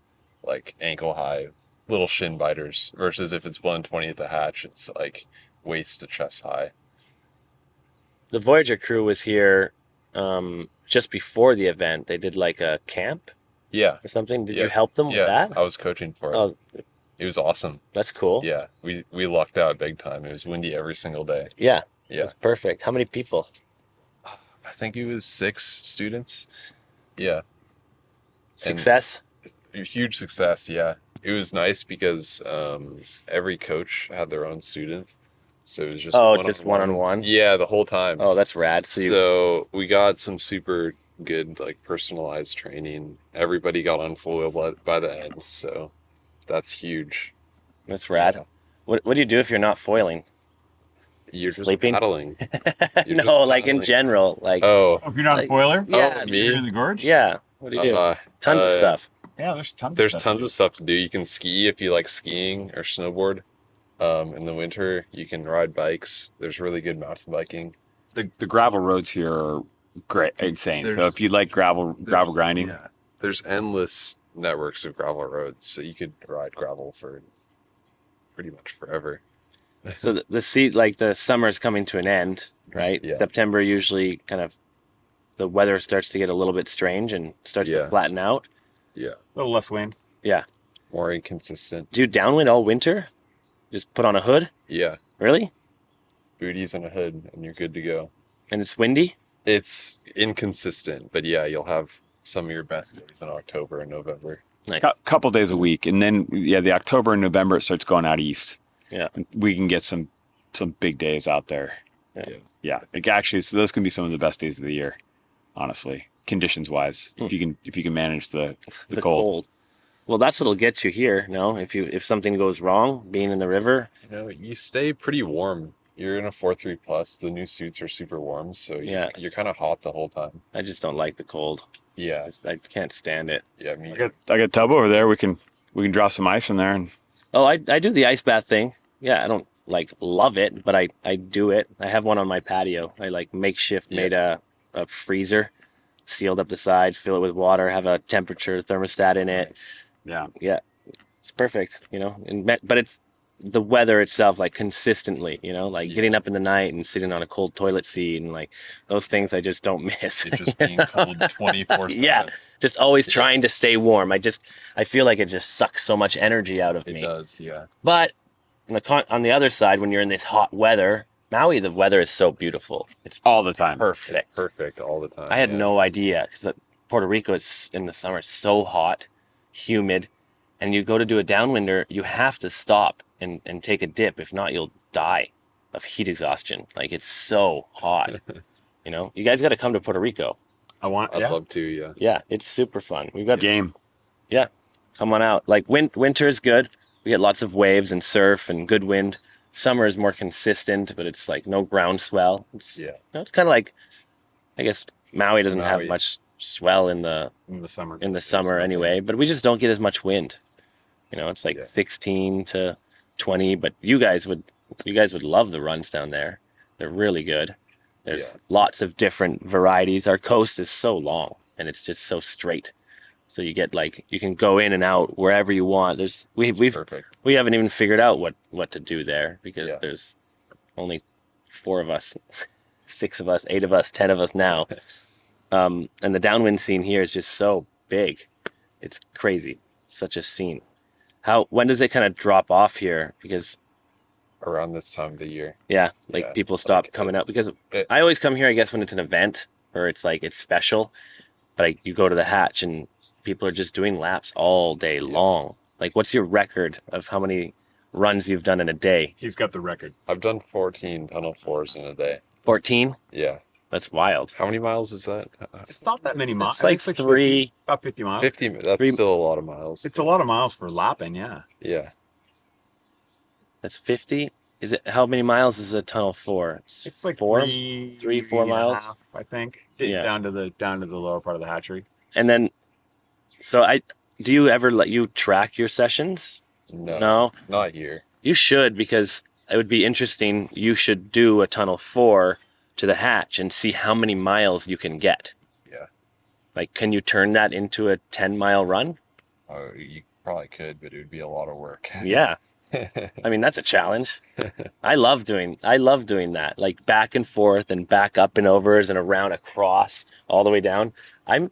like ankle high little shin biters, versus if it's blowing 20 at the hatch, it's like waist to chest high. The Voyager crew was here just before the event. They did like a camp or something. Did you help them with that? I was coaching for it. Oh, it was awesome. That's cool. Yeah, we lucked out big time. It was windy every single day. Yeah, yeah, it's perfect. How many people? I think it was 6 students. Yeah. Success? And huge success, yeah. It was nice because every coach had their own student. So it was just one-on-one? Yeah, the whole time. Oh, that's rad. So we got some super good like personalized training. Everybody got on foil by the end, so that's huge. That's rad. What do you do if you're not foiling? You're just sleeping? paddling. No, like in general. Like if you're not a foiler? Yeah. Me? You're in the gorge? Yeah. What do you do? Tons of stuff. Yeah, there's tons of stuff to do. You can ski if you like skiing or snowboard. In the winter, you can ride bikes. There's really good mountain biking. The gravel roads here are great, insane. So if you like gravel grinding, there's endless networks of gravel roads, so you could ride gravel for pretty much forever. So the summer's coming to an end, right? Yeah. September usually kind of the weather starts to get a little bit strange and starts to flatten out. Yeah. a little less wind. Yeah. More inconsistent. Do you downwind all winter? Just put on a hood? Yeah. Really? Booties and a hood, and you're good to go. And it's windy? It's inconsistent, but yeah, you'll have some of your best days in October and November. Nice. Couple days a week, and then the October and November it starts going out east. Yeah. And we can get some big days out there. Yeah. Like actually, so those can be some of the best days of the year, honestly, conditions wise. If you can manage the cold. Well, that's what'll get you here. No, if something goes wrong, being in the river. You stay pretty warm. You're in a 4.3 plus. The new suits are super warm, so you're kind of hot the whole time. I just don't like the cold. Yeah, I can't stand it. Yeah, me. I got a tub over there. We can drop some ice in there and. Oh, I do the ice bath thing. Yeah, I don't love it, but I do it. I have one on my patio. I makeshift made a freezer sealed up the side, fill it with water, have a temperature thermostat in it. Yeah. Yeah, it's perfect, but it's the weather itself, like consistently, like getting up in the night and sitting on a cold toilet seat and like those things I just don't miss. It just being cold 24/7. Yeah, just always trying to stay warm. I feel like it just sucks so much energy out of me. It does, yeah. But on the other side, when you're in this hot weather, Maui, the weather is so beautiful. It's All the time. perfect. Perfect all the time. I had yeah. no idea because Puerto Rico is in the summer so hot, humid, and you go to do a downwinder, you have to stop and take a dip. If not, you'll die of heat exhaustion. Like it's so hot. You guys got to come to Puerto Rico. I'd love to, yeah. Yeah, it's super fun. We've got Game. Yeah, come on out. Like winter is good. We get lots of waves and surf and good wind. Summer is more consistent, but it's like no groundswell. It's it's kind of like, I guess Maui doesn't have much swell in the summer anyway, but we just don't get as much wind. It's like 16 to 20, but you guys would love the runs down there. They're really good. There's lots of different varieties. Our coast is so long and it's just so straight. So you get you can go in and out wherever you want. We haven't even figured out what to do there because there's only 4 of us, 6 of us, 8 of us, 10 of us now. And the downwind scene here is just so big. It's crazy. Such a scene. When does it kind of drop off here? Because around this time of the year. Yeah, people stop coming out because I always come here, I guess, when it's an event or it's special. But you go to the hatch and people are just doing laps all day long. Like, what's your record of how many runs you've done in a day? He's got the record. I've done 14 tunnel 4s in a day. 14? Yeah. That's wild. How many miles is that? It's not that many miles. It's like 3. About 50 miles. 50. That's still a lot of miles. It's a lot of miles for lapping, yeah. Yeah. That's 50? Is it? How many miles is a tunnel 4? It's like 4 4 miles, half, I think. Yeah. Down to the lower part of the hatchery. And then, do you ever let you track your sessions? No, not here. You should, because it would be interesting. You should do a tunnel 4 to the hatch and see how many miles you can get. Yeah. Like, can you turn that into a 10-mile run? Oh, you probably could, but it would be a lot of work. Yeah. I mean, that's a challenge. I love doing that, like back and forth and back up and overs and around across all the way down. I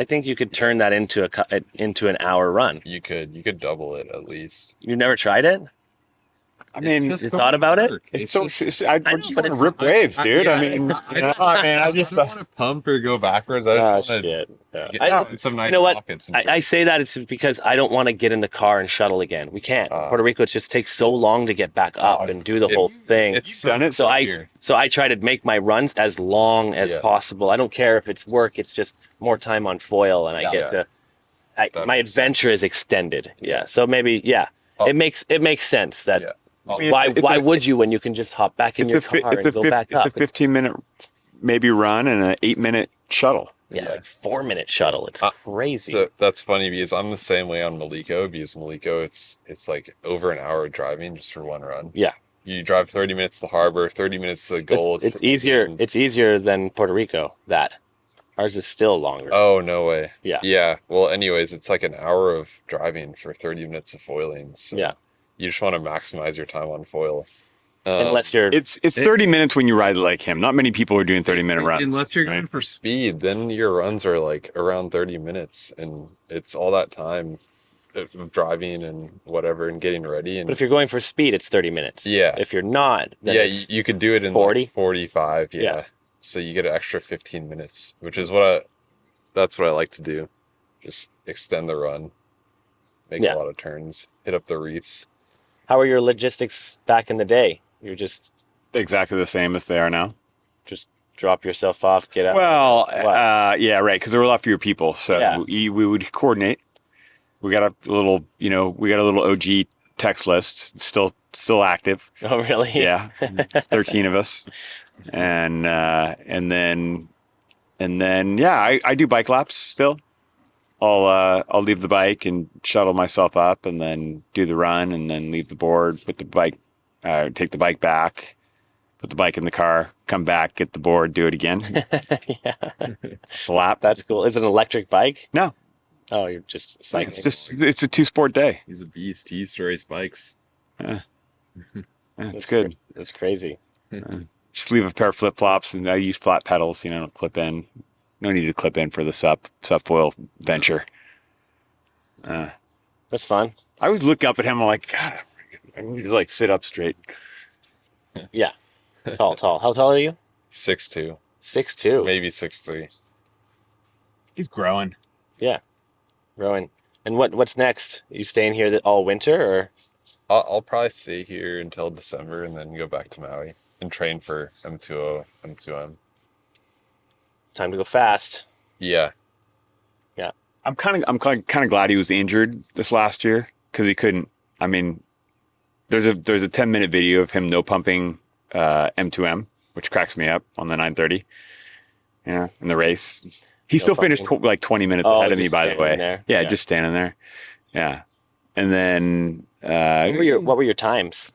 think you could turn that into an hour run. You could double it at least. You never tried it? I mean, you thought about it? I just want to rip waves, dude. Yeah, I mean, I just don't want to pump or go backwards. I just want to shit. get in some nice pockets. I say that it's because I don't want to get in the car and shuttle again. We can't. Puerto Rico, it just takes so long to get back up and do the whole thing. It's done it. So I try to make my runs as long as possible. I don't care if it's work. It's just more time on foil, and I get to. My adventure is extended. Yeah. So maybe it makes sense that. Yeah. Why would you when you can just hop back in your car and go back up? It's a 15-minute maybe run and an 8-minute shuttle. Yeah, like 4-minute shuttle. It's crazy. So that's funny because I'm the same way on Maliko. Because Maliko, it's like over an hour of driving just for one run. Yeah. You drive 30 minutes to the harbor, 30 minutes to the goal. It's easier. It's easier than Puerto Rico. Ours is still longer. Oh, no way. Yeah. Yeah. Well, anyways, it's like an hour of driving for 30 minutes of foiling. So yeah. You just want to maximize your time on foil. Unless you're... It's 30 minutes when you ride like him. Not many people are doing 30-minute runs. Unless you're going for speed, then your runs are like around 30 minutes. And it's all that time of driving and whatever and getting ready. And but if you're going for speed, it's 30 minutes. Yeah. If you're not, then you could do it in 40? Like 45. Yeah. So you get an extra 15 minutes, which is that's what I like to do. Just extend the run, make a lot of turns, hit up the reefs. How were your logistics back in the day? You're just exactly the same as they are now. Just drop yourself off, get out. Well, yeah, right. Because there were a lot fewer people, so we would coordinate. We got a little, OG text list, still active. Oh, really? Yeah, it's 13 of us, and then I do bike laps still. I'll leave the bike and shuttle myself up, and then do the run, and then leave the board, put the bike, take the bike back, put the bike in the car, come back, get the board, do it again. Yeah, Slap. that's cool. Is it an electric bike? No, Oh, you're just cycling. it's a 2-sport day. He's a beast. He used to race bikes. Yeah, it's good. That's crazy. Just leave a pair of flip flops, and I use flat pedals. Clip in. No need to clip in for the sub foil venture. That's fun. I always look up at him. I'm like, God, I need to like sit up straight. Yeah, tall. How tall are you? 6'2", 6'2". maybe 6'3". He's growing. Yeah, growing. And what's next? You staying here all winter, or? I'll probably stay here until December and then go back to Maui and train for M2O, M2M. Time to go fast. Yeah. Yeah. I'm kind of glad he was injured this last year because he couldn't. I mean, there's a 10-minute video of him no pumping M2M, which cracks me up on the 930. Yeah, in the race, he still finished like 20 minutes ahead of me. By the way, yeah, just standing there. Yeah, and then what were your times?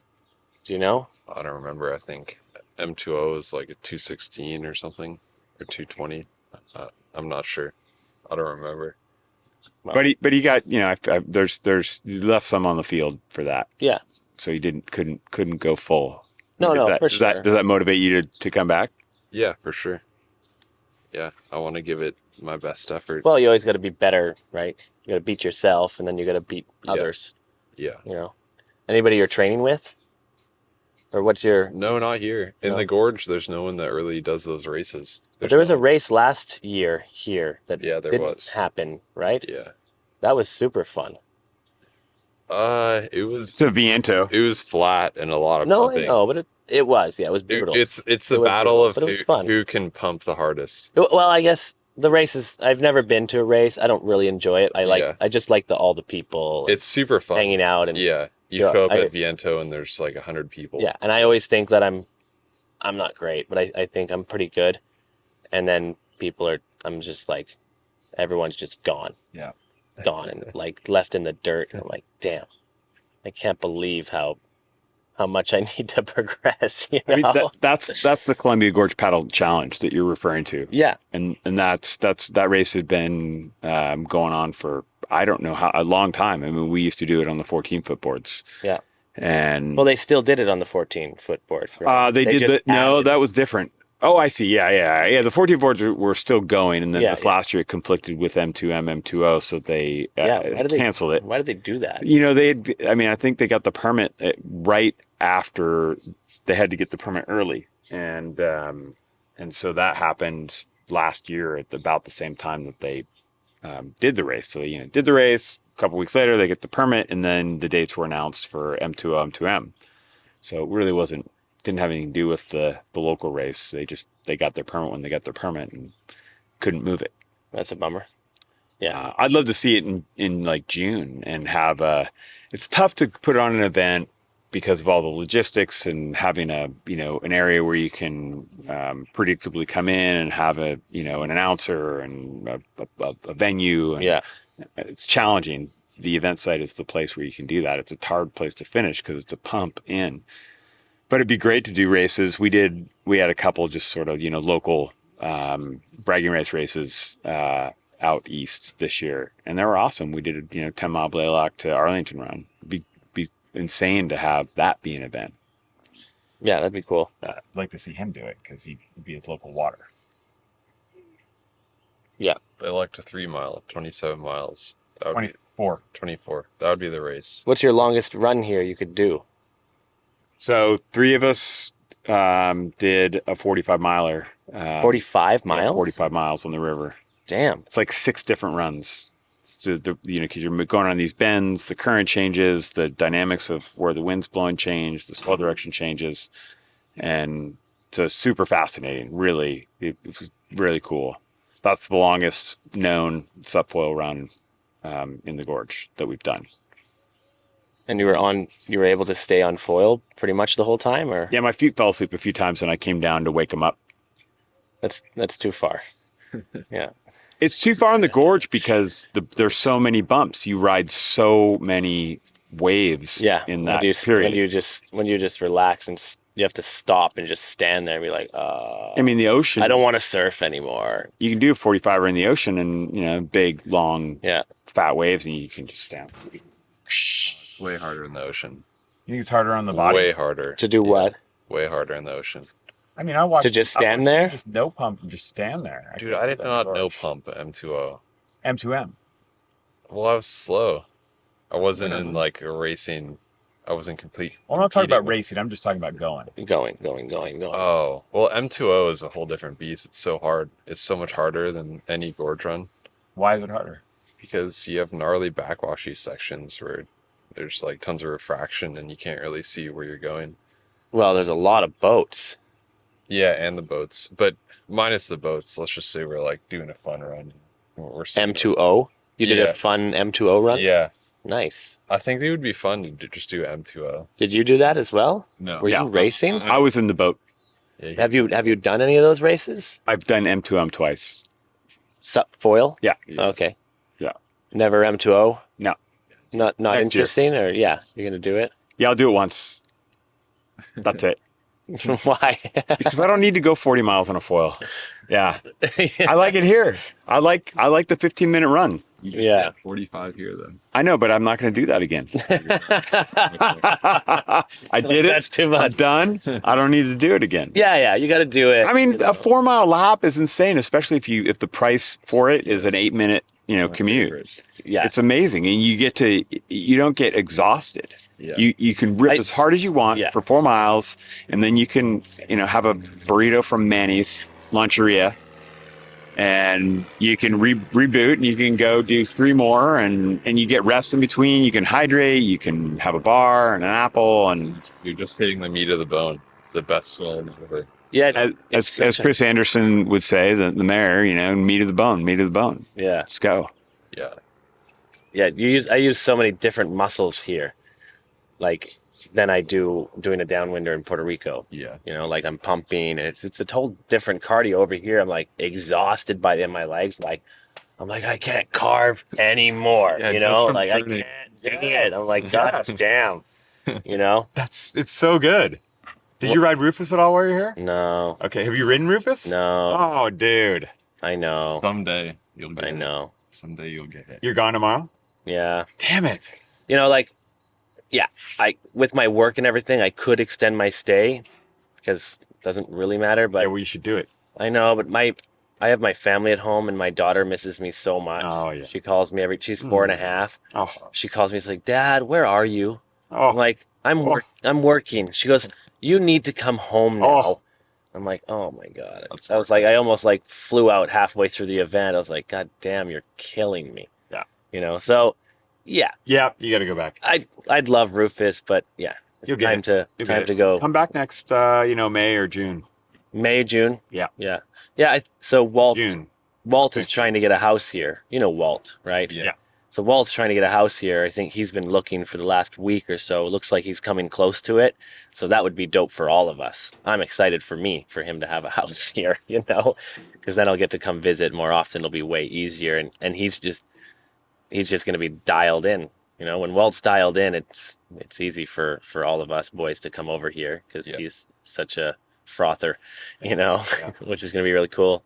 Do you know? I don't remember. I think M2O was like a 216 or something, or 220. I'm not sure. I don't remember. But he got, there's you left some on the field for that. Yeah. So he couldn't go full. No, for sure. Does that motivate you to come back? Yeah, for sure. Yeah, I want to give it my best effort. Well, you always got to be better, right? You got to beat yourself, and then you got to beat others. Yeah. Anybody you're training with, or what's your? No, not here. In the Gorge, there's no one that really does those races. But there was a race last year here that didn't happen, right? Yeah. That was super fun. It was. It's a Viento. It was flat and a lot of pumping. I know, but it was. Yeah, it was brutal. It's the battle brutal, of who can pump the hardest. Well, I guess the races. I've never been to a race. I don't really enjoy it. I just like all the people. It's super fun. Hanging out and you go up at Viento and there's like 100 people. Yeah, and I always think that I'm not great, but I think I'm pretty good. And then I'm just like, everyone's just gone. Yeah. Gone and like left in the dirt. And I'm like, damn, I can't believe how much I need to progress. I mean, that's the Columbia Gorge Paddle Challenge that you're referring to. Yeah. And that race has been going on for, I don't know a long time. I mean, we used to do it on the 14-foot boards. Yeah. And well, they still did it on the 14-foot board. Right? That was different. Oh, I see. Yeah. The 14 boards were still going, and then last year it conflicted with M2M, M2O, so they canceled it. Why did they do that? I think they got the permit right after they had to get the permit early, and so that happened last year at about the same time that they did the race. So they did the race. A couple weeks later, they get the permit, and then the dates were announced for M2O, M2M. So it really didn't have anything to do with the local race. They got their permit when they got their permit and couldn't move it. That's a bummer. Yeah. I'd love to see it in like June and have it's tough to put it on an event because of all the logistics and having an area where you can predictably come in and have an announcer and a venue. And it's challenging. The event site is the place where you can do that. It's a hard place to finish because it's a pump in. But it'd be great to do races. We had a couple just sort of, local bragging race races out east this year. And they were awesome. We did a 10-mile Blaylock to Arlington run. It'd be insane to have that be an event. Yeah, that'd be cool. I'd like to see him do it because he'd be his local water. Yeah. Blaylock to 3 mile, 27 miles. 24. That would be the race. What's your longest run here you could do? So 3 of us did a 45 miler. 45 miles? Yeah, 45 miles on the river. Damn. It's like 6 different runs. So because you're going on these bends, the current changes, the dynamics of where the wind's blowing change, the swell direction changes. And so it's super fascinating. Really, it was really cool. That's the longest known subfoil run in the Gorge that we've done. And you were able to stay on foil pretty much the whole time, or? Yeah, my feet fell asleep a few times and I came down to wake them up. That's too far. Yeah. It's too far in the Gorge because there's so many bumps. You ride so many waves in that period. When you just relax and you have to stop and just stand there and be like, I mean, the ocean. I don't want to surf anymore. You can do a 45er in the ocean, and big, long, Yeah. fat waves, and you can just stand. Way harder in the ocean. You think it's harder on the body? Way harder. To do what? Way harder in the ocean. I mean, I watch To just stand there? Just no pump and just stand there. Dude, I did not no pump M2O. M2M. Well, I was slow. I wasn't in like a racing. I wasn't complete. Well, I'm not talking about competing. racing. I'm just talking about going. Going. Oh, well, M2O is a whole different beast. It's so hard. It's so much harder than any gorge run Why is it harder? because you have gnarly backwashy sections where there's like tons of refraction and you can't really see where you're going. Well, there's a lot of boats. Yeah, and the boats, but minus the boats. Let's just say we're like doing a fun run. We're sitting- M2O? You did Yeah. a fun M2O run? Yeah, Nice. I think they would be fun to just do M2O. Did you do that as well? No. Were you racing? I was in the boat. Yeah, Have you done any of those races? I've done M2M twice. Foil? Yeah. Okay. Yeah. Never M2O? No. Not Next year. interesting, or yeah, you're gonna do it? Yeah, I'll do it once. That's it. Why? Because I don't need to go 40 miles on a foil. Yeah. I like it here. I like the 15-minute run. You just Yeah. did 45 here then. I know, but I'm not going to do that again. I did it. That's too I'm much. done. I don't need to do it again. Yeah, you got to do it. I mean, a 4-mile lap is insane, especially if the price for it is an 8-minute, commute. Yeah. It's amazing, and you don't get exhausted. Yeah. You can rip as hard as you want Yeah. for 4 miles, and then you can have a burrito from Manny's Luncheria, and you can reboot, and you can go do 3 more, and you get rest in between. You can hydrate, you can have a bar and an apple, and You're just hitting the meat of the bone. The best swim ever. yeah. as Chris Anderson would say, the mayor, meat of the bone. Yeah. Let's go. Yeah. Yeah. I use so many different muscles here, like than I do doing a downwinder in Puerto Rico. Yeah. Like I'm pumping. It's a whole different cardio over here. I'm like exhausted by the end of my legs. Like I'm like I can't carve anymore. Yeah, like I can't do it. I'm like God damn. It's so good. Did you ride Rufus at all while you're here? No. Okay, have you ridden Rufus? No. Oh, dude. I know. Someday you'll get I it. know. Someday you'll get it. You're gone tomorrow? Yeah. Damn it. With my work and everything, I could extend my stay because it doesn't really matter. But Yeah, well, you should do it. I know, but I have my family at home, and my daughter misses me so much. Oh, yeah. She calls me she's 4.5. Oh. She calls me, it's like, Dad, where are you? Oh. I'm like, I'm working. She goes, you need to come home now. Oh. I'm like, oh my God. That's I was like, I almost flew out halfway through the event. I was like, God damn, you're killing me. Yeah. So yeah, Yeah, you got to go back. I'd love Rufus, but yeah, it's You'll get time it. to You'll time get to it. go. Come back next, May or June. May, June. Yeah. Yeah. So Walt June. is trying to get a house here. You know Walt, right? Yeah. So Walt's trying to get a house here. I think he's been looking for the last week or so. It looks like he's coming close to it. So that would be dope for all of us. I'm excited for him to have a house here, because then I'll get to come visit more often. It'll be way easier. And he's just going to be dialed in. When Walt's dialed in, it's easy for all of us boys to come over here because he's such a frother, which is going to be really cool.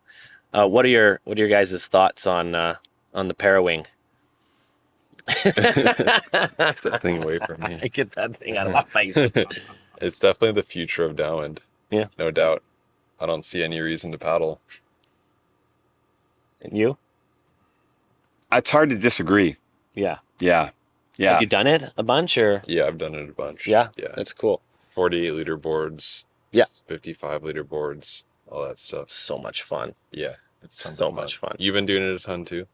What are your guys' thoughts on the Parawing? Get that thing away from me. I get that thing out of my face. It's definitely the future of downwind. Yeah. No doubt. I don't see any reason to paddle. And you? It's hard to disagree. Yeah. Yeah. Yeah. Have you done it a bunch or? Yeah, I've done it a bunch. Yeah. Yeah. That's cool. 48 liter boards. Yeah. 55 liter boards. All that stuff. So much fun. Yeah. It's tons So of much fun. You've been doing it a ton too.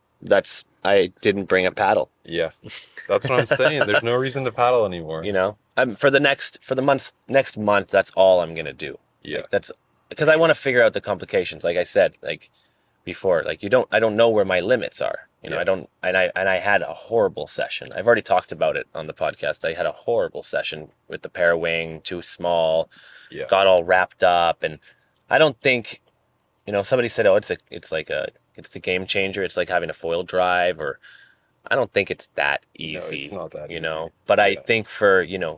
I didn't bring a paddle, Yeah. That's what I'm saying. There's no reason to paddle anymore. for the next month, that's all I'm going to do. Yeah. That's because I want to figure out the complications. Like I said, before, I don't know where my limits are. Yeah. I don't, and I had a horrible session. I've already talked about it on the podcast. I had a horrible session with the Parawing, too small, Yeah. got all wrapped up. And I don't think, somebody said, oh, it's the game changer. It's like having a foil drive, or I don't think it's that easy. it's not that easy. But I Yeah. think for, you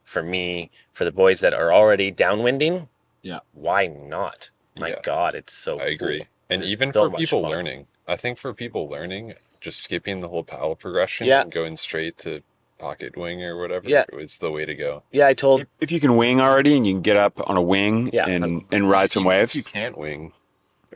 for me, for the boys that are already downwinding, Yeah. why not? My Yeah. God, it's so I agree. cool. And It's even so for much people fun. learning, I think for people learning, just skipping the whole paddle progression Yeah. and going straight to pocket wing or whatever Yeah. is the way to go. Yeah, I told. If you can wing already and you can get up on a wing Yeah. and ride some Even if waves. you can't wing,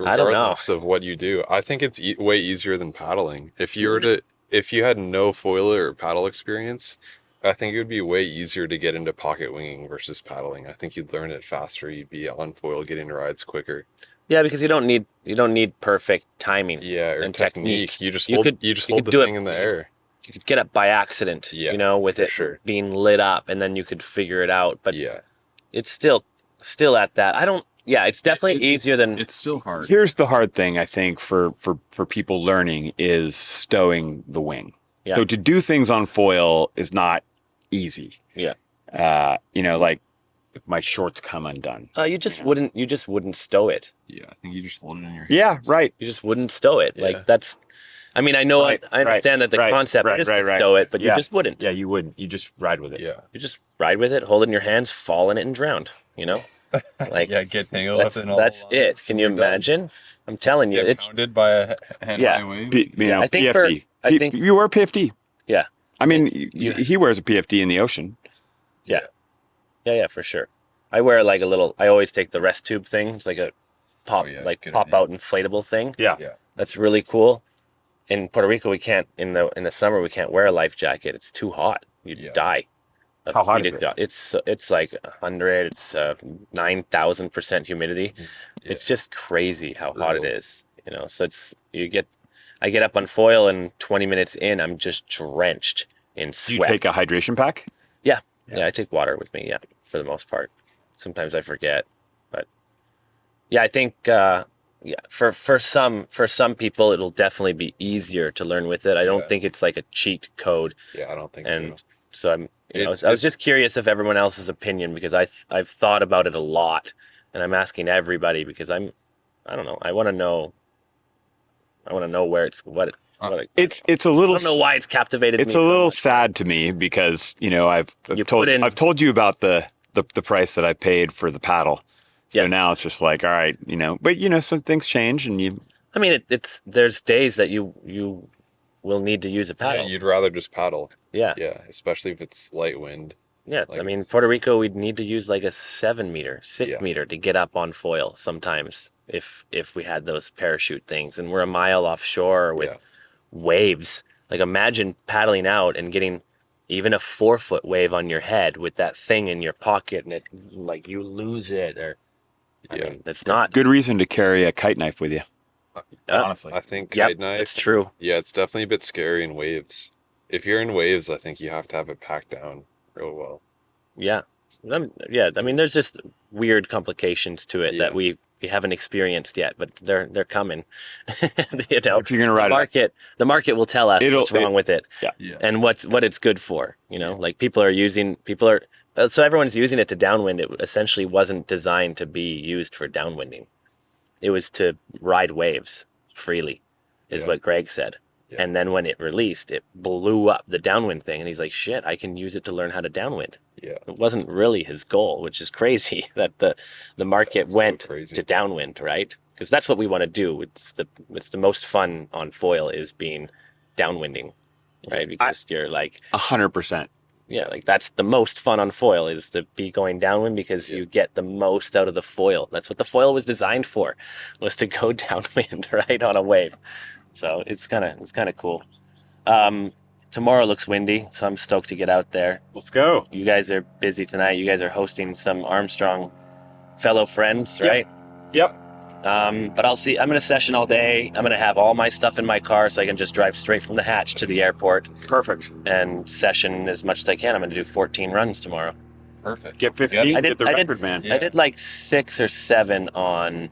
I don't know. regardless of what you do, I think it's way easier than paddling. If you had no foiler or paddle experience, I think it would be way easier to get into pocket winging versus paddling. I think you'd learn it faster. You'd be on foil getting rides quicker. Yeah, because you don't need perfect timing. Yeah, or and technique. You just You hold could- you just you hold could the do it- thing in the air. You could get up by accident, Yeah, with for it sure. being lit up, and then you could figure it out. But Yeah. it's still at that. I don't. Yeah, it's definitely easier than. It's still hard. Here's the hard thing, I think, for people learning is stowing the wing. Yeah. So to do things on foil is not easy. Yeah. Like if my shorts come undone. You just wouldn't stow it. Yeah, I think you just hold it in your hands. Yeah, right. You just wouldn't stow it. Yeah. Like that's. I mean, I know Right, I understand that the concept is to stow it, but you Yeah. just wouldn't. Yeah, you wouldn't. You just ride with it. Yeah. You just ride with it, hold it in your hands, fall in it, and drown. Like Yeah, get tangled that's up in all that's the it. lines. Can you You're done. imagine? I'm telling you, Get it's pounded by a hand Yeah. high wave. I think for- PFD. I think- you wear PFD. yeah. I mean, he wears a PFD in the ocean. Yeah, for sure. I wear like a little. I always take the rest tube thing. It's like a pop, Oh, yeah, like good pop idea. out inflatable thing. Yeah. Yeah. That's really cool. In Puerto Rico, we can't in the summer we can't wear a life jacket. It's too hot. You'd Yeah. die. How hot is it? It's like 100. It's 9,000% humidity. Yeah. It's just crazy how hot it Brutal. is. So I get up on foil and 20 minutes in, I'm just drenched in Do you sweat. take a hydration pack? Yeah, I take water with me. Yeah, for the most part. Sometimes I forget, but yeah, I think for some people it'll definitely be easier to learn with it. I don't Yeah. think it's like a cheat code, Yeah, I don't think and so. so I'm. I was It's- just curious of everyone else's opinion because I've thought about it a lot, and I'm asking everybody because I don't know. I want to know where it's what it. It's a I little don't know why it's captivated it's me a so little much. sad to me because You put in- I've told you about the price that I paid for the paddle. So Yeah. now it's just like, all right, but some things change and you I mean, there's days that you will need to use a Yeah, paddle. you'd rather just paddle. Yeah. Yeah, especially if it's light wind. Yeah, Like I mean, it's- Puerto Rico, we'd need to use like a 7 meter, 6 Yeah. meter to get up on foil sometimes if we had those parachute things. And we're a mile offshore with Yeah. waves. Like imagine paddling out and getting even a 4-foot wave on your head with that thing in your pocket and it like you lose it or I Yeah. mean, it's not. good reason to carry a kite knife with you. Honestly. I think Yep, kite knife. it's true. Yeah, it's definitely a bit scary in waves. If you're in waves, I think you have to have it packed down real well. Yeah. I mean, there's just weird complications to it Yeah. that we haven't experienced yet, but they're coming. You know, If you're gonna ride it, the market will tell us It'll- what's wrong with it Yeah. and what it's good for. Like people are so everyone's using it to downwind. It essentially wasn't designed to be used for downwinding. It was to ride waves freely, is Yeah. what Greg said. Yeah. And then when it released, it blew up the downwind thing, and he's like, "Shit, I can use it to learn how to downwind." Yeah. It wasn't really his goal, which is crazy that the market That's so went crazy. to downwind, right? Because that's what we want to do. It's the most fun on foil is being downwinding, right? Because you're like, 100%. yeah, like that's the most fun on foil is to be going downwind because you get the most out of the foil. That's what the foil was designed for, was to go downwind, right, on a wave. So it's kind of cool. Tomorrow looks windy, so I'm stoked to get out there. Let's go. You guys are busy tonight. You guys are hosting some Armstrong fellow friends, Yep. right? Yep. But I'll see. I'm going to session all day. I'm going to have all my stuff in my car so I can just drive straight from the hatch to the airport Perfect. and session as much as I can. I'm going to do 14 runs tomorrow. Perfect. Get 15. Yeah. Get the record, man. I did like 6 or 7 on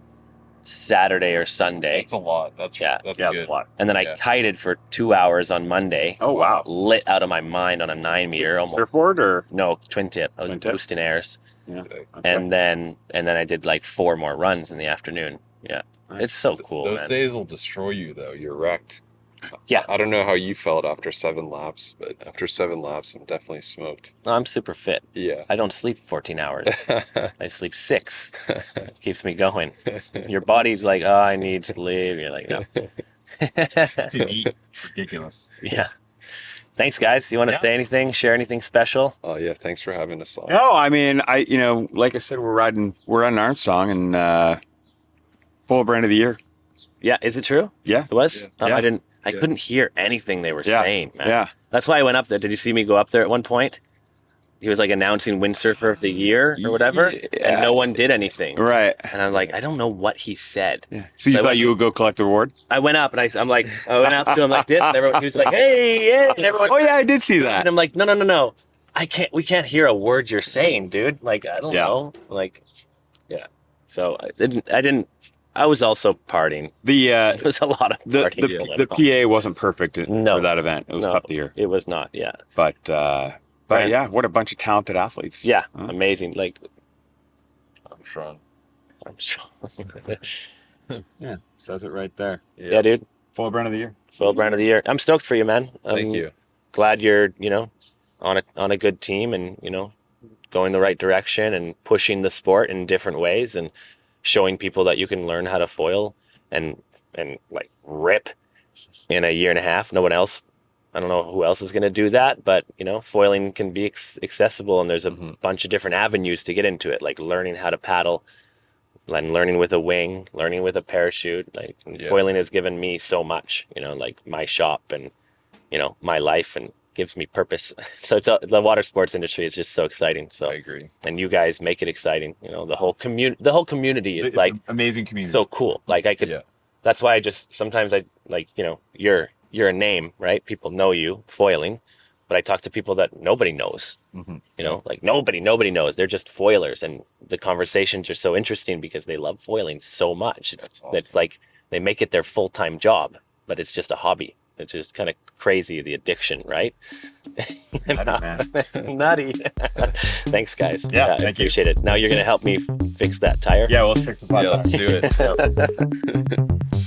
Saturday or Sunday. That's a lot. That's Yeah. That's Yeah, good. that's a lot. And then I Yeah. kited for 2 hours on Monday. Oh, wow. Lit out of my mind on a 9 meter almost. Surfboard or? No, twin tip. I was Twin tip? boosting airs. Yeah. Sick. And then I did like 4 more runs in the afternoon. Yeah. Nice. It's so cool, Those man. days will destroy you though. You're wrecked. Yeah. I don't know how you felt after 7 laps, but after 7 laps, I'm definitely smoked. I'm super fit. Yeah. I don't sleep 14 hours. I sleep 6. It keeps me going. Your body's like, oh, I need sleep. You're like, no. To eat, ridiculous. Yeah. Thanks, guys. You want to say anything? Share anything special? Oh yeah, thanks for having us on. No, I mean, like I said, we're riding Armstrong and full brand of the year. Yeah. Is it true? Yeah. It was? Yeah. I didn't. I Yeah. couldn't hear anything they were Yeah. saying, man. Yeah. That's why I went up there. Did you see me go up there at one point? He was like announcing windsurfer of the year or whatever, and Yeah. no one did anything. Right. And I'm like, I don't know what he said. Yeah. So you So I thought went- you would go collect the reward? I went up and I went up to him like this, and everyone, he was like, hey, and everyone. Oh yeah, I did see And that. I'm like, no. We can't hear a word you're saying, dude. Like, I don't Yeah. know. Like, yeah. So I was also partying. The It was a lot of the partying. going the on. PA wasn't perfect No. for that event. It was No. tough to hear. It was not, yeah. But Right. yeah, what a bunch of talented athletes. Yeah, Huh? amazing. Like, I'm strong. I'm strong. Yeah, says it right there. Yeah, dude. Full brand of the year. Full brand of the year. I'm stoked for you, man. Thank you. Glad you're, on a good team and, going the right direction and pushing the sport in different ways and showing people that you can learn how to foil and like rip in a year and a half. No one else, I don't know who else is going to do that, but foiling can be accessible, and there's a bunch of different avenues to get into it, like learning how to paddle and learning with a wing, learning with a parachute. Like foiling has given me so much, like my shop and, my life, and gives me purpose. So the water sports industry is just so exciting. So I agree. and you guys make it exciting. The whole community is like amazing community. so cool. Like I could, Yeah. that's why I just, sometimes I like, you're a name, right? People know you foiling, but I talk to people that nobody knows, like nobody knows. They're just foilers. And the conversations are so interesting because they love foiling so much. That's awesome. It's like they make it their full-time job, but it's just a hobby. It's just kind of crazy, the addiction, right? Nutty. Thanks, guys. Yeah, I thank you. appreciate it. Now you're going to help me fix that tire. Yeah, well, let's fix the Yeah, let's do it. podcast.